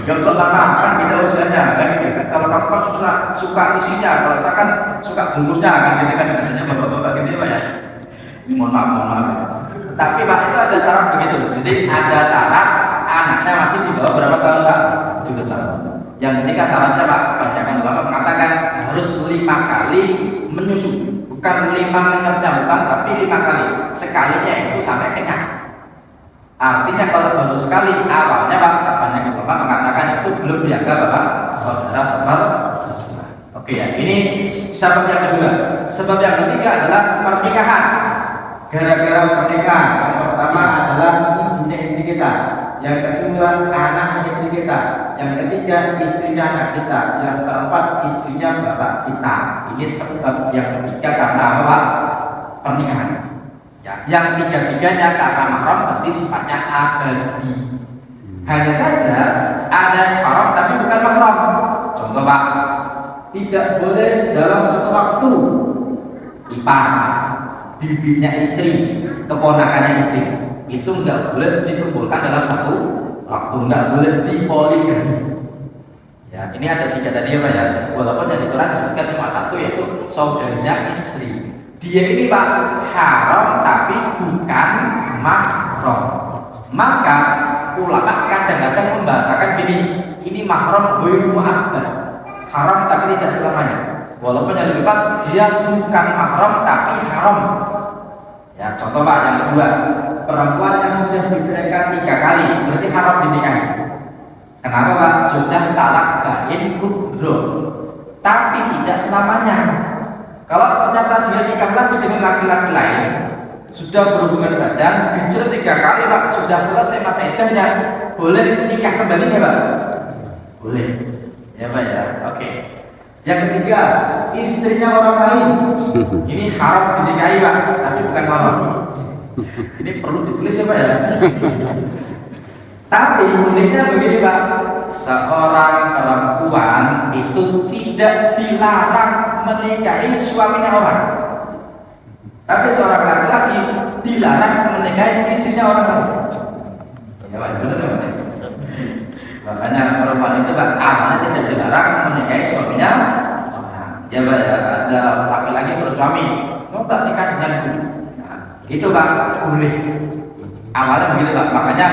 Gak usah lama, kan beda usianya kan gitu kan. Kalau kamu kan suka isinya, kalau saya kan suka bungkusnya kan gitu kan, katanya bapak-bapak gitu ya Pak ya. Mohon maaf. Tapi Pak itu ada syarat begitu. Jadi ada syarat anaknya masih di bawah berapa tahun Pak? 2 tahun. Yang ketika syaratnya Pak, kebanyakan ulama mengatakan harus 5 kali menyusu, bukan 5 menyertakan, tapi 5 kali. Sekalinya itu sampai kenyang. Artinya kalau baru sekali awalnya Pak, kebanyakan ulama mengatakan itu belum dianggap Pak saudara sepersusuan. Oke ya, ini sebab yang kedua. Sebab yang ketiga adalah pernikahan. Gara-gara pernikahan, yang pertama adalah ibunya istri kita, yang kedua anak istri kita, yang ketiga istrinya anak kita, yang keempat istrinya bapak kita. Ini sebab yang ketiga karena apa? Pernikahan. Ya, yang tiga-tiganya karena mahram berarti sifatnya abadi. Hanya saja ada yang haram tapi bukan mahram. Contoh Pak, tidak boleh dalam satu waktu ipar, bibinya istri, keponakannya istri itu enggak boleh dikumpulkan dalam satu waktu, enggak boleh dipoligami. Ya, ini ada 3 tadi ya Pak ya. Walaupun yang Quran disebutkan cuma 1 yaitu saudarinya istri. Dia ini Pak haram tapi bukan mahram. Maka ulama kadang-kadang membahasakan gini, ini mahram ghairu mu'abbad. Haram tapi tidak selamanya. Walaupun yang lebih pas dia bukan mahram tapi haram. Ya, contoh Pak yang kedua, perempuan yang sudah diceraikan 3 kali berarti haram dinikahi. Kenapa Pak? Sudah talak bain kubro. Tapi tidak selamanya. Kalau ternyata dia nikah lagi dengan laki-laki lain, sudah berhubungan badan, hijrah 3 kali Pak, sudah selesai masa iddahnya, boleh nikah kembali ya Pak? Boleh. Ya Pak ya. Oke. Yang ketiga, istrinya orang lain. Ini haram dinikahi Pak, tapi bukan mahram. Ini perlu ditulis ya Pak ya. Tapi uniknya begini Pak, seorang perempuan itu tidak dilarang menikahi suaminya orang, tapi seorang laki-laki dilarang menikahi istrinya orang lain. Ya Pak, benar Pak. Makanya perempuan itu Pak awalnya tidak dilarang menikahi suaminya orang. Ya Pak ya, ada laki-laki bersuami mau nggak nikah denganku? Nah, itu Pak boleh. Awalnya begitu Pak. Makanya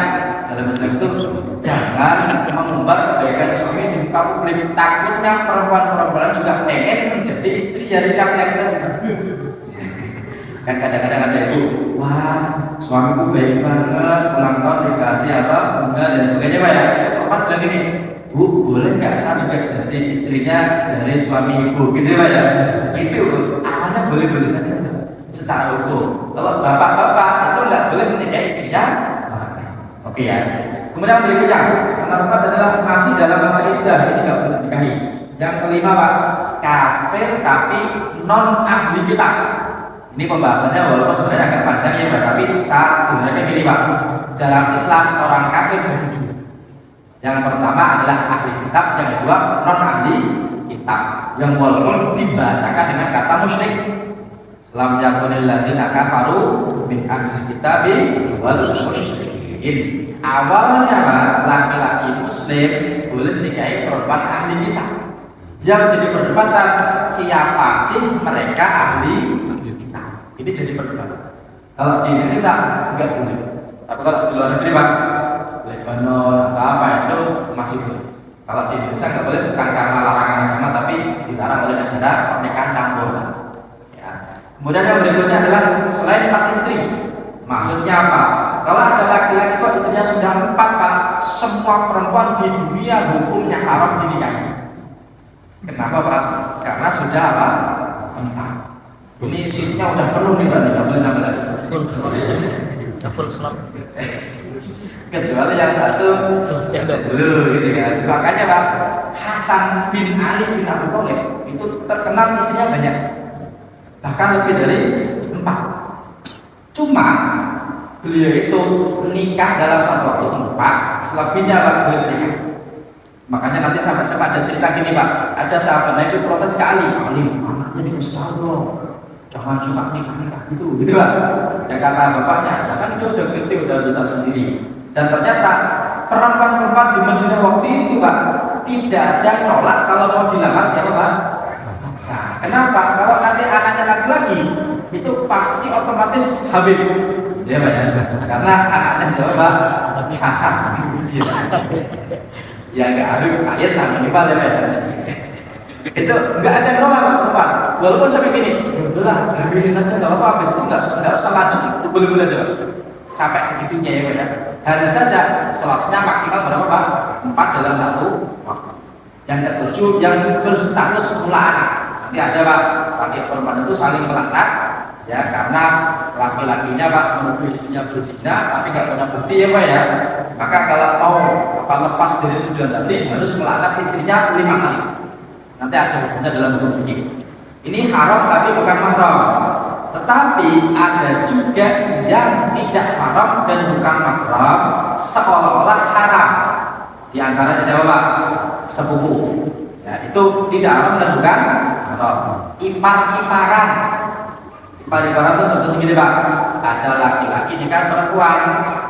dalam Islam itu jangan mengumbar kebaikan suami di muka publik. Takutnya perempuan-perempuan juga pengen menjadi istri dari laki-laki tadi. Kan kadang-kadang ada ibu, wah suamiku baik banget, ulang tahun dikasih apa, bunga dan sebagainya Pak ya. Itu perempuan bilang gini, Bu boleh nggak saya juga jadi istrinya dari suami ibu, gitu ya Pak ya. Itu awalnya boleh-boleh saja secara hukum. Kalau bapak-bapak itu nggak boleh menikahi istrinya. Oke ya. Kemudian berikutnya, yang keempat adalah masih dalam masa iddah, ini nggak boleh dinikahi. Yang kelima Pak, kafir tapi non ahli kitab. Ini pembahasannya walaupun sebenarnya agak panjang ya Pak, tapi sebenarnya gini Pak. Dalam Islam orang kafir bagi 2. Yang pertama adalah ahli kitab, yang kedua non ahli kitab. Yang walaupun dibahasakan dengan kata musyrik. Lam yakunil ladzina kafaru min ahli kitabi wal musyrikin. Awalnya Pak, laki-laki muslim boleh menikahi perempuan ahli kitab. Yang jadi perdebatan siapa sih mereka ahli kitab? Ini jadi perdebatan. Kalau di Indonesia enggak boleh. Tapi kalau di luar negeri Pak, Lebanon atau apa itu masih boleh. Kalau di Indonesia enggak boleh bukan karena larangan agama, tapi dilarang oleh negara pernikahan campur. Ya. Kemudian yang berikutnya adalah selain 4 istri. Maksudnya apa? Kalau ada laki-laki kok istrinya sudah 4 Pak, semua perempuan di dunia hukumnya haram dinikahi. Kenapa Pak? Karena sudah apa? 4. Ini seatnya udah penuh nih Pak, tidak boleh nambah lagi. Full slot. Kecuali yang satu selesai dulu gitu kan. Makanya Pak, Hasan bin Ali bin Abi Thalib itu terkenal istrinya banyak, bahkan lebih dari 4. Cuma beliau itu nikah dalam satu waktu 4, selebihnya Pak beliau cerita. Makanya nanti sampai ada cerita gini Pak, ada sahabatnya itu protes sekali, anaknya dikasih tahu dong, jangan suka nikah gitu Pak. Ya kata bapaknya, ya kan dia udah gede, udah bisa sendiri. Dan ternyata perempuan-perempuan di Madinah waktu itu Pak, tidak ada yang nolak kalau mau dilamar siapa Pak? Nah, kenapa? Kalau nanti anaknya laki-laki itu pasti otomatis Habib, ya Pak ya, karena anaknya siapa Pak? Hasan. Ya nggak Habib, Sayyid lah minimal ya Pak ya. Itu nggak ada yang nolak perempuan, walaupun sampai gini, udahlah Habibin aja nggak apa-apa, habis itu nggak usah lanjut, itu boleh-boleh aja Pak. Sampai segitunya ya Pak ya. Hanya saja sholatnya maksimal berapa Pak? 4 dalam satu waktu. Yang ketujuh yang berstatus mula'anah. Nanti ada Pak, laki perempuan itu saling melaknat ya, karena laki-lakinya Pak menuduh istrinya berzina tapi nggak punya bukti ya Pak ya. Maka kalau mau lepas dari tujuan tadi harus melaknat istrinya 5 kali. Nanti ada hukumnya dalam hukum fikih. Ini haram tapi bukan mahram. Tetapi ada juga yang tidak haram dan bukan mahram, seolah-olah haram. Di antaranya siapa Pak? Sepupu. Ya, itu tidak haram dan bukan haram. Ipar-iparan. Ipar-iparan itu contohnya gini Pak. Ada laki-laki nikah perempuan,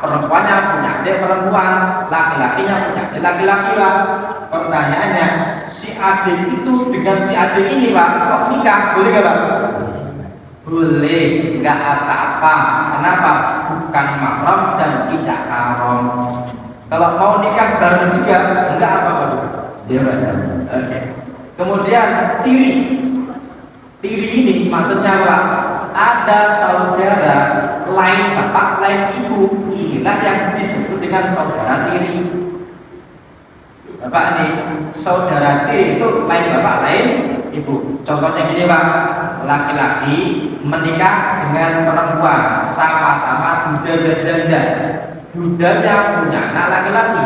perempuannya punya adik perempuan, laki-lakinya punya adik laki-laki Pak. Pertanyaannya, si adik itu dengan si adik ini Pak, kok nikah? Boleh nggak Pak? Boleh, nggak apa-apa. Kenapa? Bukan mahram dan tidak haram. Kalau mau nikah bareng juga, enggak apa-apa. Ya, oke. Kemudian tiri. Tiri ini maksudnya apa? Ada saudara lain bapak, lain ibu. Inilah yang disebut dengan saudara tiri. Bapak ini saudara tiri itu lain bapak, lain ibu. Contohnya gini Pak, laki-laki menikah dengan perempuan, sama-sama duda dan janda. Dudanya punya anak laki-laki,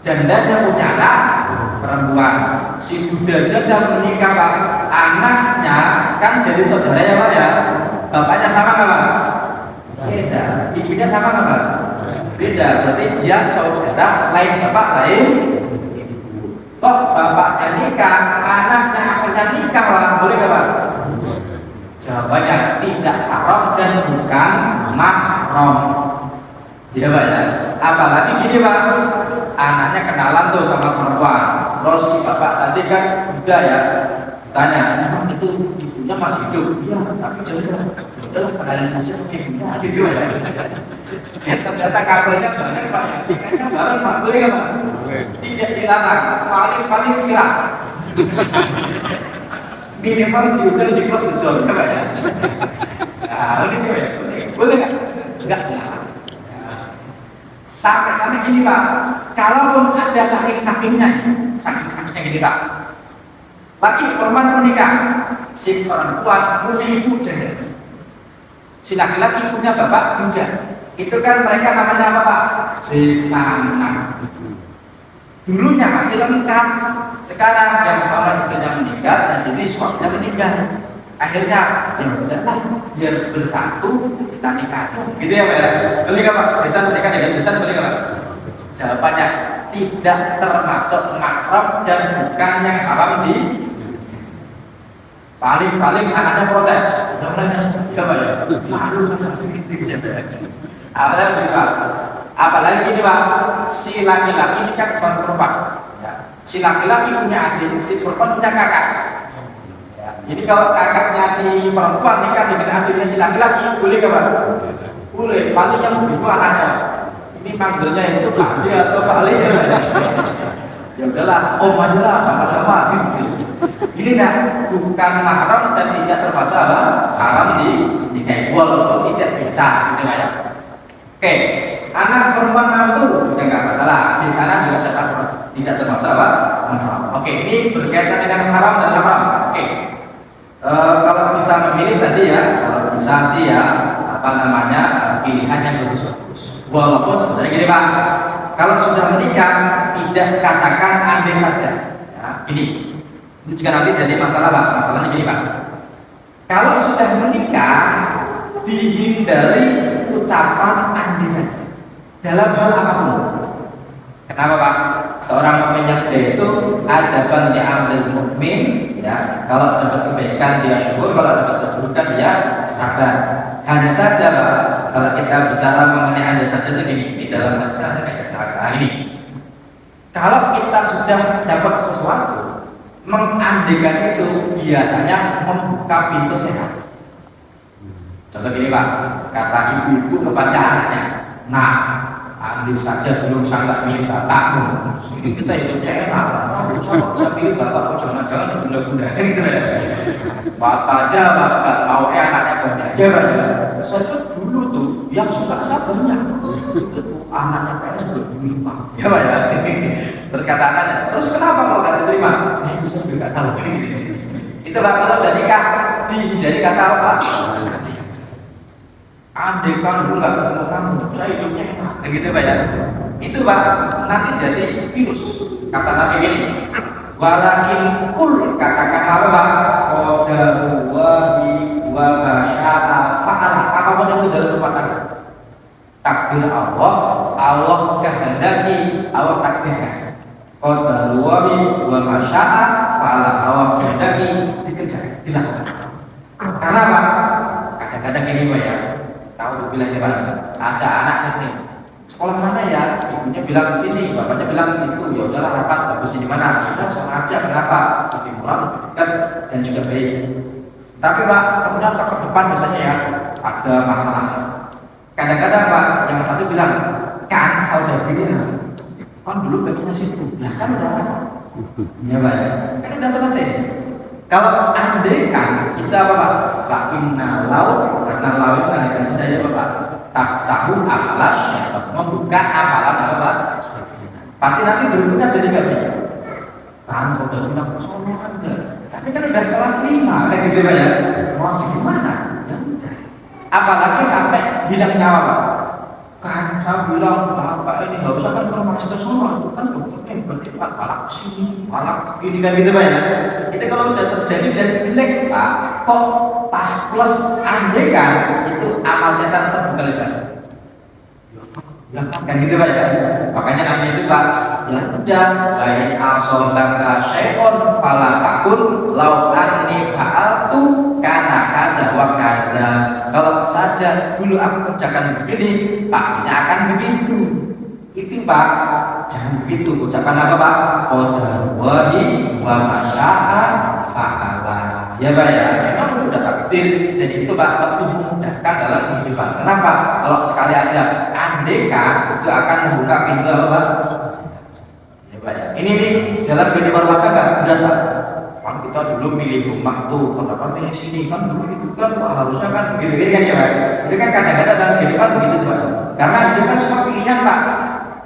jandanya punya anak perempuan. Si duda janda menikah Pak, anaknya kan jadi saudara ya Pak ya. Bapaknya sama nggak Pak? Beda. Ibunya sama nggak Pak? Beda. Berarti dia saudara lain bapak, lain ibu. Kok bapaknya nikah, anaknya akhirnya nikah Pak, boleh nggak Pak? Jawabannya tidak haram dan bukan mahram. Ya Pak ya. Apalagi gini Pak, anaknya kenalan tuh sama perempuan, terus si bapak tadi kan udah ya, tanya, emang itu ibunya masih hidup? Iya, tapi jangan, udahlah kenalin saja sama ibunya, gitu ya. Ya ternyata kabelnya bareng Pak, kayaknya bareng Pak, boleh nggak Pak? Tidak dilarang, paling viral. Minimal diundang di kelas betul ya Pak ya. Nah ini coba ya, boleh nggak? Enggak dilarang. Sampai gini Pak, kalaupun ada saking-sakingnya gini Pak, laki perempuan menikah, si perempuan punya ibu janda, si laki-laki punya bapak muda, itu kan mereka namanya apa Pak? Besanan. Dulunya masih lengkap, sekarang yang seorang istrinya meninggal, dan sini suaminya meninggal. Akhirnya ya udahlah, biar bersatu kita nikah aja, gitu ya Pak ya. Boleh nggak Pak? Besan menikah dengan besan boleh nggak Pak? Jawabannya tidak termasuk mahram dan bukan yang haram di. Paling anaknya protes, udah mulai ya Pak ya. Malu gitu ya Pak. Apalagi gini Pak, si laki-laki nikah dengan perempuan, ya. Si laki-laki punya adik, si perempuan punya kakak. Jadi kalau kakaknya si perempuan nikah dengan adiknya si laki-laki, boleh nggak Pak? Boleh. Paling yang begitu anaknya. Ini manggilnya itu Pak D atau Pak Le ya Pak? Ya udahlah, Om aja lah, sama-sama. Ini nah bukan mahram dan tidak termasuk haram di nikahi, walaupun tidak bisa, gitu ya. Oke, anak perempuan mantu ya nggak masalah. Di sana juga tidak termasuk apa? Haram. Oke, ini berkaitan dengan haram dan haram. Oke, kalau bisa memilih tadi ya, kalau bisa sih ya apa namanya pilihan yang bagus-bagus. Walaupun sebenarnya gini Pak, kalau sudah menikah tidak katakan andai saja. Ya, ini juga nanti jadi masalah Pak. Masalahnya gini Pak, kalau sudah menikah dihindari ucapan andai saja dalam hal apapun. Kenapa Pak? Seorang mukmin yang gede itu ajaban li amril mukmin ya, kalau dapat kebaikan dia syukur, kalau dapat keburukan dia sabar. Hanya saja Pak, kalau kita bicara mengenai andai saja itu gini, di dalam hadis ada kayak sekarang ini. Kalau kita sudah dapat sesuatu, mengandaikan itu biasanya membuka pintu sehat. Contoh gini Pak, kata ibu-ibu kepada anaknya, nah andai saja belum sangat milih bapakmu, ini kita hidupnya enak, kamu saya pilih bapakmu, jangan-jangan bunda-bunda gitu ya. Bapak aja bapak mau anaknya banyak ya Pak. Saya dulu tuh yang suka saya banyak, anaknya PS dulu Pak ya Pak ya. Berkata anaknya, terus kenapa kalau tidak diterima? Itu saya juga nggak tahu. Itu Pak, kalau udah nikah dihindari kata apa? Andai kan dulu nggak ketemu kamu, saya hidupnya enak, begitu Pak ya. Itu Pak, nanti jadi virus. Kata Nabi gini, walakin kul, katakan apa Pak? Qadarullahi wa masya'a fa'al. Apapun itu dalam rumah tangga, takdir Allah, Allah kehendaki, Allah takdirkan. Qadarullahi wa masya'a fa'al, Allah kehendaki, dikerjakan, dilakukan. Karena apa? Kadang-kadang gini Pak ya, tahu bilangnya Pak, ada anak nih, sekolah mana ya? Ibunya bilang sini, bapaknya bilang situ. Ya udahlah rapat, bagusnya di mana? Ya udah sama aja, kenapa? Lebih murah, lebih dekat, dan juga baik. Tapi Pak, kemudian ke depan biasanya ya ada masalah. Kadang-kadang Pak, yang satu bilang, kan saudara bilang, kan dulu pengennya situ. Lah kan udah lama. Ya Pak, kan udah selesai. Kalau andai kan kita apa Pak? Fa'inna lau, karena lau itu andai saja ya Pak. Taftahu amalas, membuka amalan apa Pak? Pasti nanti berikutnya jadi nggak bisa. Kan saudara bilang sono aja, tapi kan udah kelas 5 kayak gitu Pak ya. Mau gimana? Ya udah. Apalagi sampai hilang nyawa Pak. Kan saya bilang Bapak ini nggak usah kan kalau masih tersono itu kan dokternya berarti Pak malah kesini, malah begini kan gitu Pak ya. Itu kalau udah terjadi dan jelek Pak, kok plus andai kan itu amal setan terbuka. Ya kan gitu Pak ya. Makanya namanya itu Pak, ya udah, lain asobaka syai'un fala takun lau anni fa'altu kana kada wa kada. Kalau saja dulu aku kerjakan begini, pastinya akan begitu. Itu Pak, jangan begitu. Ucapan apa Pak? Qadarwahi wa masya'a fa'ala. Ya Pak ya, memang udah takdir. Jadi itu Pak lebih memudahkan dalam kehidupan. Kenapa? Kalau sekali ada andaikan, itu akan membuka pintu apa Pak? Ya Pak ya. Ini nih dalam kehidupan rumah tangga berat Pak. Kan kita dulu pilih rumah tuh, kenapa pilih sini? Kan dulu itu kan harusnya kan begitu kan ya Pak. Itu kan kadang-kadang dalam kehidupan begitu tuh Pak. Karena itu kan semua pilihan Pak.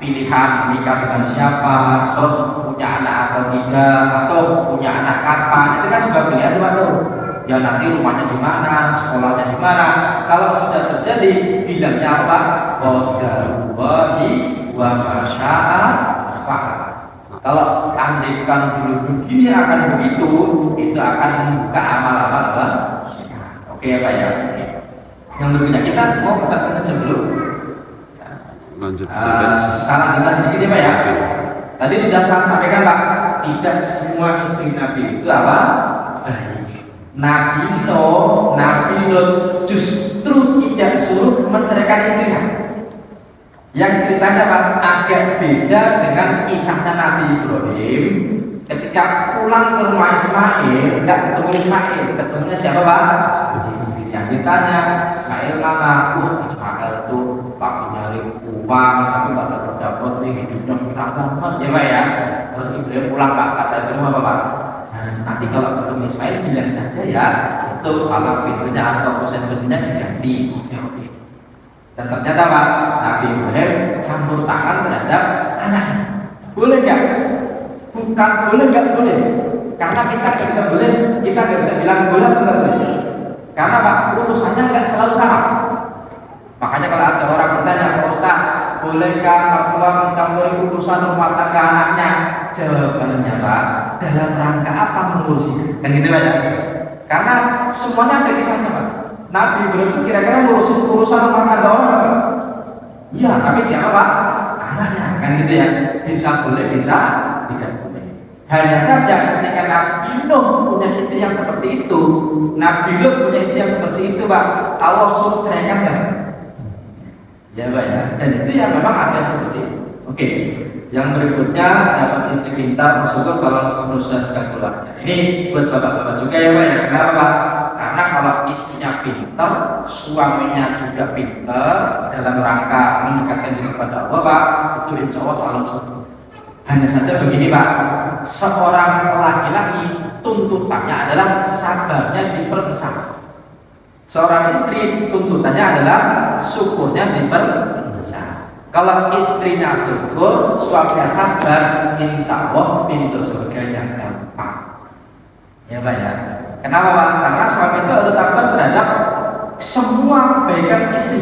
Pilihan menikah dengan siapa, terus punya anak atau tidak, atau punya anak kapan, itu kan juga pilihan tuh Pak tuh. Ya nanti rumahnya di mana, sekolahnya di mana. Kalau sudah terjadi, bilangnya apa? Qadarwahi wa masya'a fa'al. Kalau andaikan dulu begini akan begitu, itu akan membuka amal-amal apa? Oke ya Pak ya. Oke. Yang berikutnya kita mau buka aja belum? Lanjut salah jelas sedikit ya Pak ya. Tadi sudah saya sampaikan Pak, tidak semua istri Nabi itu apa? Baik. Nabi Lot justru tidak suruh menceraikan istrinya. Yang ceritanya Pak agak beda dengan kisahnya Nabi Ibrahim. Ketika pulang ke rumah Ismail, nggak ketemu Ismail, ketemunya siapa Pak? Yang ditanya Ismail mana? Ismail itu lagi nyari uang, tapi nggak dapat nih, hidupnya susah banget ya Pak ya. Terus Ibrahim pulang Pak, kata Ibrahim apa Pak? Nanti kalau ketemu Ismail bilang saja ya, itu kalau pintunya atau kusen pintunya diganti. Oke. Dan ternyata Pak, Nabi Ibrahim campur tangan terhadap anaknya. Boleh nggak? Bukan boleh nggak boleh. Karena kita nggak bisa boleh, kita nggak bisa bilang boleh atau nggak boleh. Karena Pak, urusannya nggak selalu sama. Makanya kalau ada orang bertanya, Pak Ustaz, bolehkah mertua mencampuri urusan rumah tangga anaknya? Jawabannya Pak, dalam rangka apa mengurusinya? Kan gitu Pak ya? Karena semuanya ada kisahnya Pak. Nabi Ibrahim itu kira-kira ngurusin urusan rumah tangga orang apa? Iya, tapi siapa Pak? Anaknya, kan gitu ya. Bisa boleh, bisa tidak boleh. Hanya saja ketika Nabi Nuh punya istri yang seperti itu, Nabi Lut punya istri yang seperti itu Pak, Allah suruh ceraikan kan? Ya Pak ya. Dan itu yang memang ada yang seperti itu. Oke. Yang berikutnya dapat istri pintar, bersyukur calon surga keluarga. Ini buat bapak-bapak juga ya Pak ya. Kenapa Pak? Karena kalau istrinya pintar, suaminya juga pintar dalam rangka mendekatkan diri kepada Allah Pak, itu insya Allah calon surga. Hanya saja begini Pak, seorang laki-laki tuntutannya adalah sabarnya diperbesar. Seorang istri tuntutannya adalah syukurnya diperbesar. Kalau istrinya syukur, suaminya sabar, insya Allah pintu surganya gampang. Ya Pak ya. Kenapa Pak? Karena suami itu harus sabar terhadap semua kebaikan istri,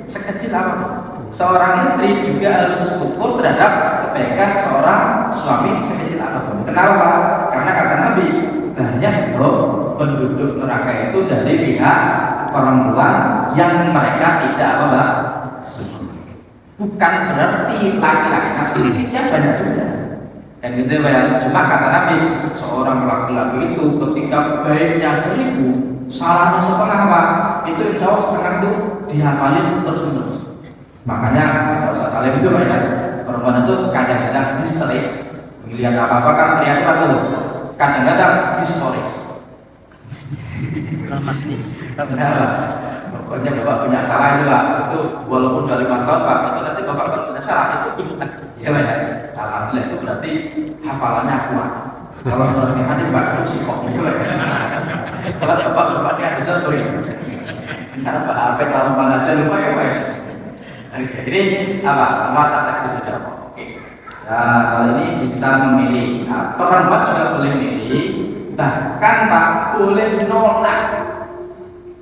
sekecil apapun. Seorang istri juga harus syukur terhadap kebaikan seorang suami sekecil apapun. Kenapa Pak? Karena kata Nabi, banyak loh penduduk neraka itu dari pihak perempuan yang mereka tidak apa Pak? Bukan berarti laki-laki sedikitnya banyak juga. Dan gitu ya. Cuma kata Nabi, seorang laki-laki itu ketika baiknya 1000, salahnya setengah Pak, itu insya Allah setengah itu dihafalin terus-menerus. Makanya kalau usah saling itu Pak ya. Perempuan itu kadang-kadang histeris, melihat apa-apa kan kreatif atau kadang-kadang historis. Dramatis. Pokoknya Bapak punya salah itu Pak, itu walaupun 25 tahun Pak, itu nanti Bapak kan punya salah itu ikutan. Ya Pak ya. Alhamdulillah itu berarti hafalannya kuat. Kalau menurut hadis Pak itu psikok ya Pak. Kalau Bapak ada satu ya. Karena Pak Alfred tahu mana aja lupa ya Pak. Oke, ini apa? Semua atas takdir sudah. Oke. Nah, kalau ini bisa memilih. Nah, perempuan juga boleh memilih. Bahkan Pak boleh menolak.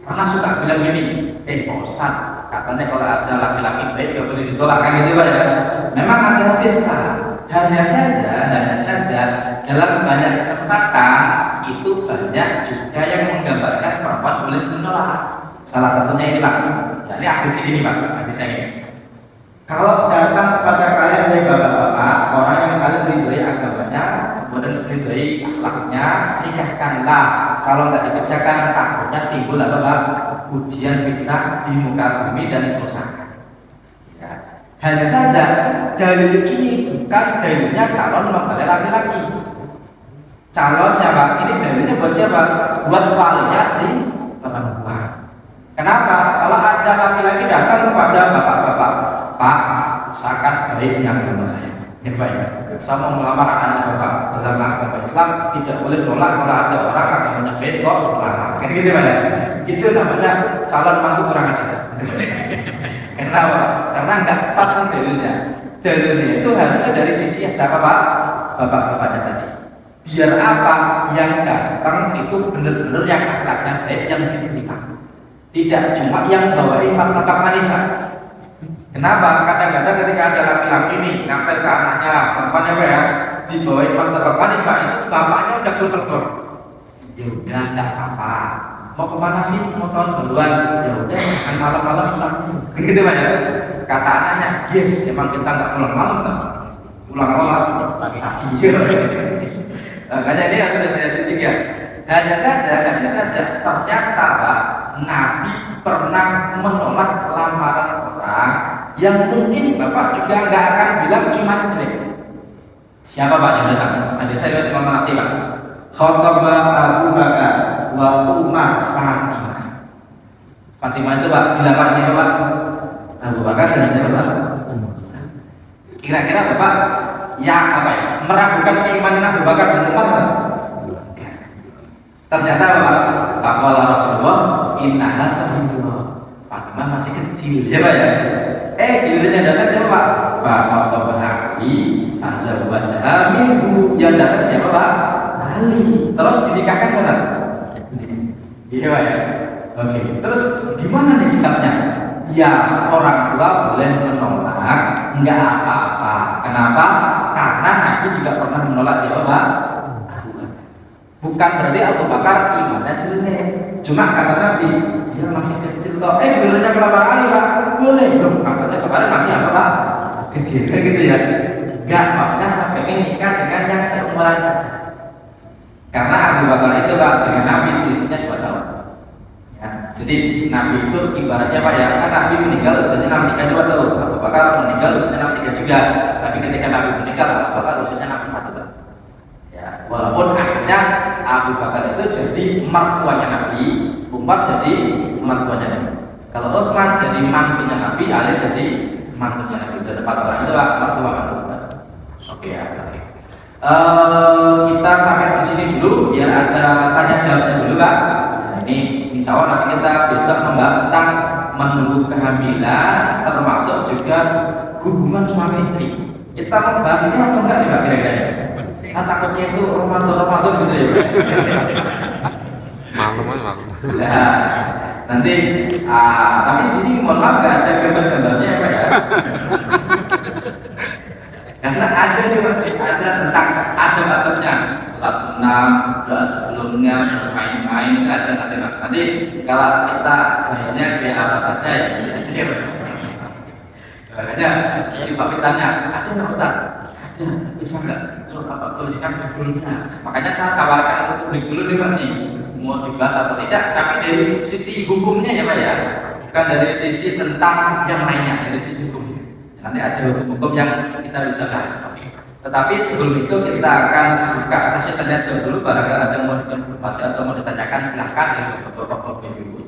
Karena suka bilang gini, Pak Ustaz, katanya kalau ada laki-laki baik gak boleh ditolak kan gitu Pak ya. Memang ada hadis Pak. Hanya saja dalam banyak kesempatan itu banyak juga yang menggambarkan perempuan boleh menolak. Salah satunya ini Pak. Ya, ini hadis ini Pak, hadisnya ini. Kalau datang kepada kalian dari bapak-bapak, orang yang kalian ridhoi agamanya, kemudian ridhoi akhlaknya, nikahkanlah. Kalau nggak dikerjakan, takutnya timbul apa Pak? Ujian fitnah di muka bumi dan kerusakan. Ya. Hanya saja dalil ini bukan dalilnya calon mempelai laki-laki. Calonnya Pak, ini dalilnya buat siapa? Buat walinya si perempuan. Kenapa? Kalau ada laki-laki datang kepada bapak-bapak, Pak, usahakan baiknya agama saya. Ya Pak ya. Saya mau melamar anak Bapak dalam agama Islam, tidak boleh menolak kalau ada orang agamanya baik kok melamar. Kan gitu Pak ya. Itu namanya calon mantu kurang ajar. Kenapa? Karena nggak pas dalilnya. Dalilnya itu harusnya dari sisi siapa Pak? Bapak-bapaknya tadi. Biar apa? Yang datang itu benar-benar yang akhlaknya baik, yang diterima. Tidak cuma yang bawain martabak manis Pak. Kenapa? Kadang-kadang ketika ada laki-laki nih ngapel ke anaknya, perempuannya Pak ya, dibawain martabak manis Pak, itu bapaknya udah gor-gor. Ya udah, nggak apa-apa. Mau kemana sih? Mau tahun baruan? Ya udah, jangan malam-malam pulang. Gitu Pak ya. Kata anaknya, yes, emang kita nggak pulang malam kan? Pulang malam pagi. Makanya ini harus hati-hati juga. Hanya saja ternyata Pak, Nabi pernah menolak lamaran orang yang mungkin Bapak juga nggak akan bilang iman jelek. Siapa Pak yang datang? Tadi saya lihat Imam Nasi Pak. Khotbah Abu Bakar wa Umar Fatimah. Fatimah itu Pak dilamar siapa Pak? Abu Bakar dan siapa Pak? Kira-kira Bapak meragukan keimanan Abu Bakar dan Umar Pak? Ternyata Pak, Faqala Rasulullah innaha sahibullah. Fatimah karena masih kecil, ya Pak ya. Gilirannya datang siapa Pak? Bapak Bahari, Azza wa Jalla minhu, yang datang siapa Pak? Ali. Terus dinikahkan kan? Iya Pak ya. Oke. Terus gimana nih sikapnya? Ya orang tua boleh menolak, nggak apa-apa. Kenapa? Karena Nabi juga pernah menolak siapa Pak? Bukan berarti Abu Bakar imannya jelek. Cuma kata Nabi, dia masih kecil kok. Gilirannya kelamar Ali Pak, boleh loh. Katanya kemarin masih apa Pak? Kecil kan gitu ya. Enggak, maksudnya saya pengen nikah dengan yang seumuran saja. Karena Abu Bakar itu Pak dengan Nabi selisihnya 2 tahun. Ya, jadi Nabi itu ibaratnya Pak ya, kan Nabi meninggal usianya 62 tahun. Abu Bakar meninggal usianya 63 juga. Tapi ketika Nabi meninggal, Abu Bakar usianya 61 tahun. Ya, walaupun akhirnya Abu Bakar itu jadi mertuanya Nabi, Umar jadi mertuanya Nabi. Kalau Utsman jadi mantunya Nabi, Ali jadi mantunya Nabi. Dan 4 orang itu mertua mantu. Oke ya, oke. Kita sampai di sini dulu, biar ada tanya jawabnya dulu Pak. Nah, ini insya Allah nanti kita besok membahas tentang menunggu kehamilan, termasuk juga hubungan suami istri. Kita membahas ini atau enggak nih Pak kira-kira? Saya takutnya itu Ramadan gitu ya. Maklum. Ya, nanti tapi di sini mohon maaf nggak ada gambar-gambarnya ya Pak ya. Karena ada juga ada tentang adab-adabnya, sholat sunnah, doa sebelumnya, bermain-main itu ada. Nanti kalau kita kayaknya kayak apa saja ya. Makanya ini Pak tanya, ada nggak Ustaz? Ada, bisa nggak? Tuliskan judulnya. Makanya saya tawarkan ke publik dulu nih Pak nih, mau dibahas atau tidak, tapi dari sisi hukumnya ya Pak ya, bukan dari sisi tentang yang lainnya, dari sisi hukumnya. Nanti ada hukum yang kita bisa bahas. Tetapi sebelum itu kita akan buka sesi tanya jawab dulu, barangkali ada yang mau dikonfirmasi atau mau ditanyakan silahkan ya Bapak-bapak Ibu.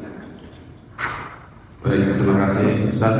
Baik, terima kasih Ustaz.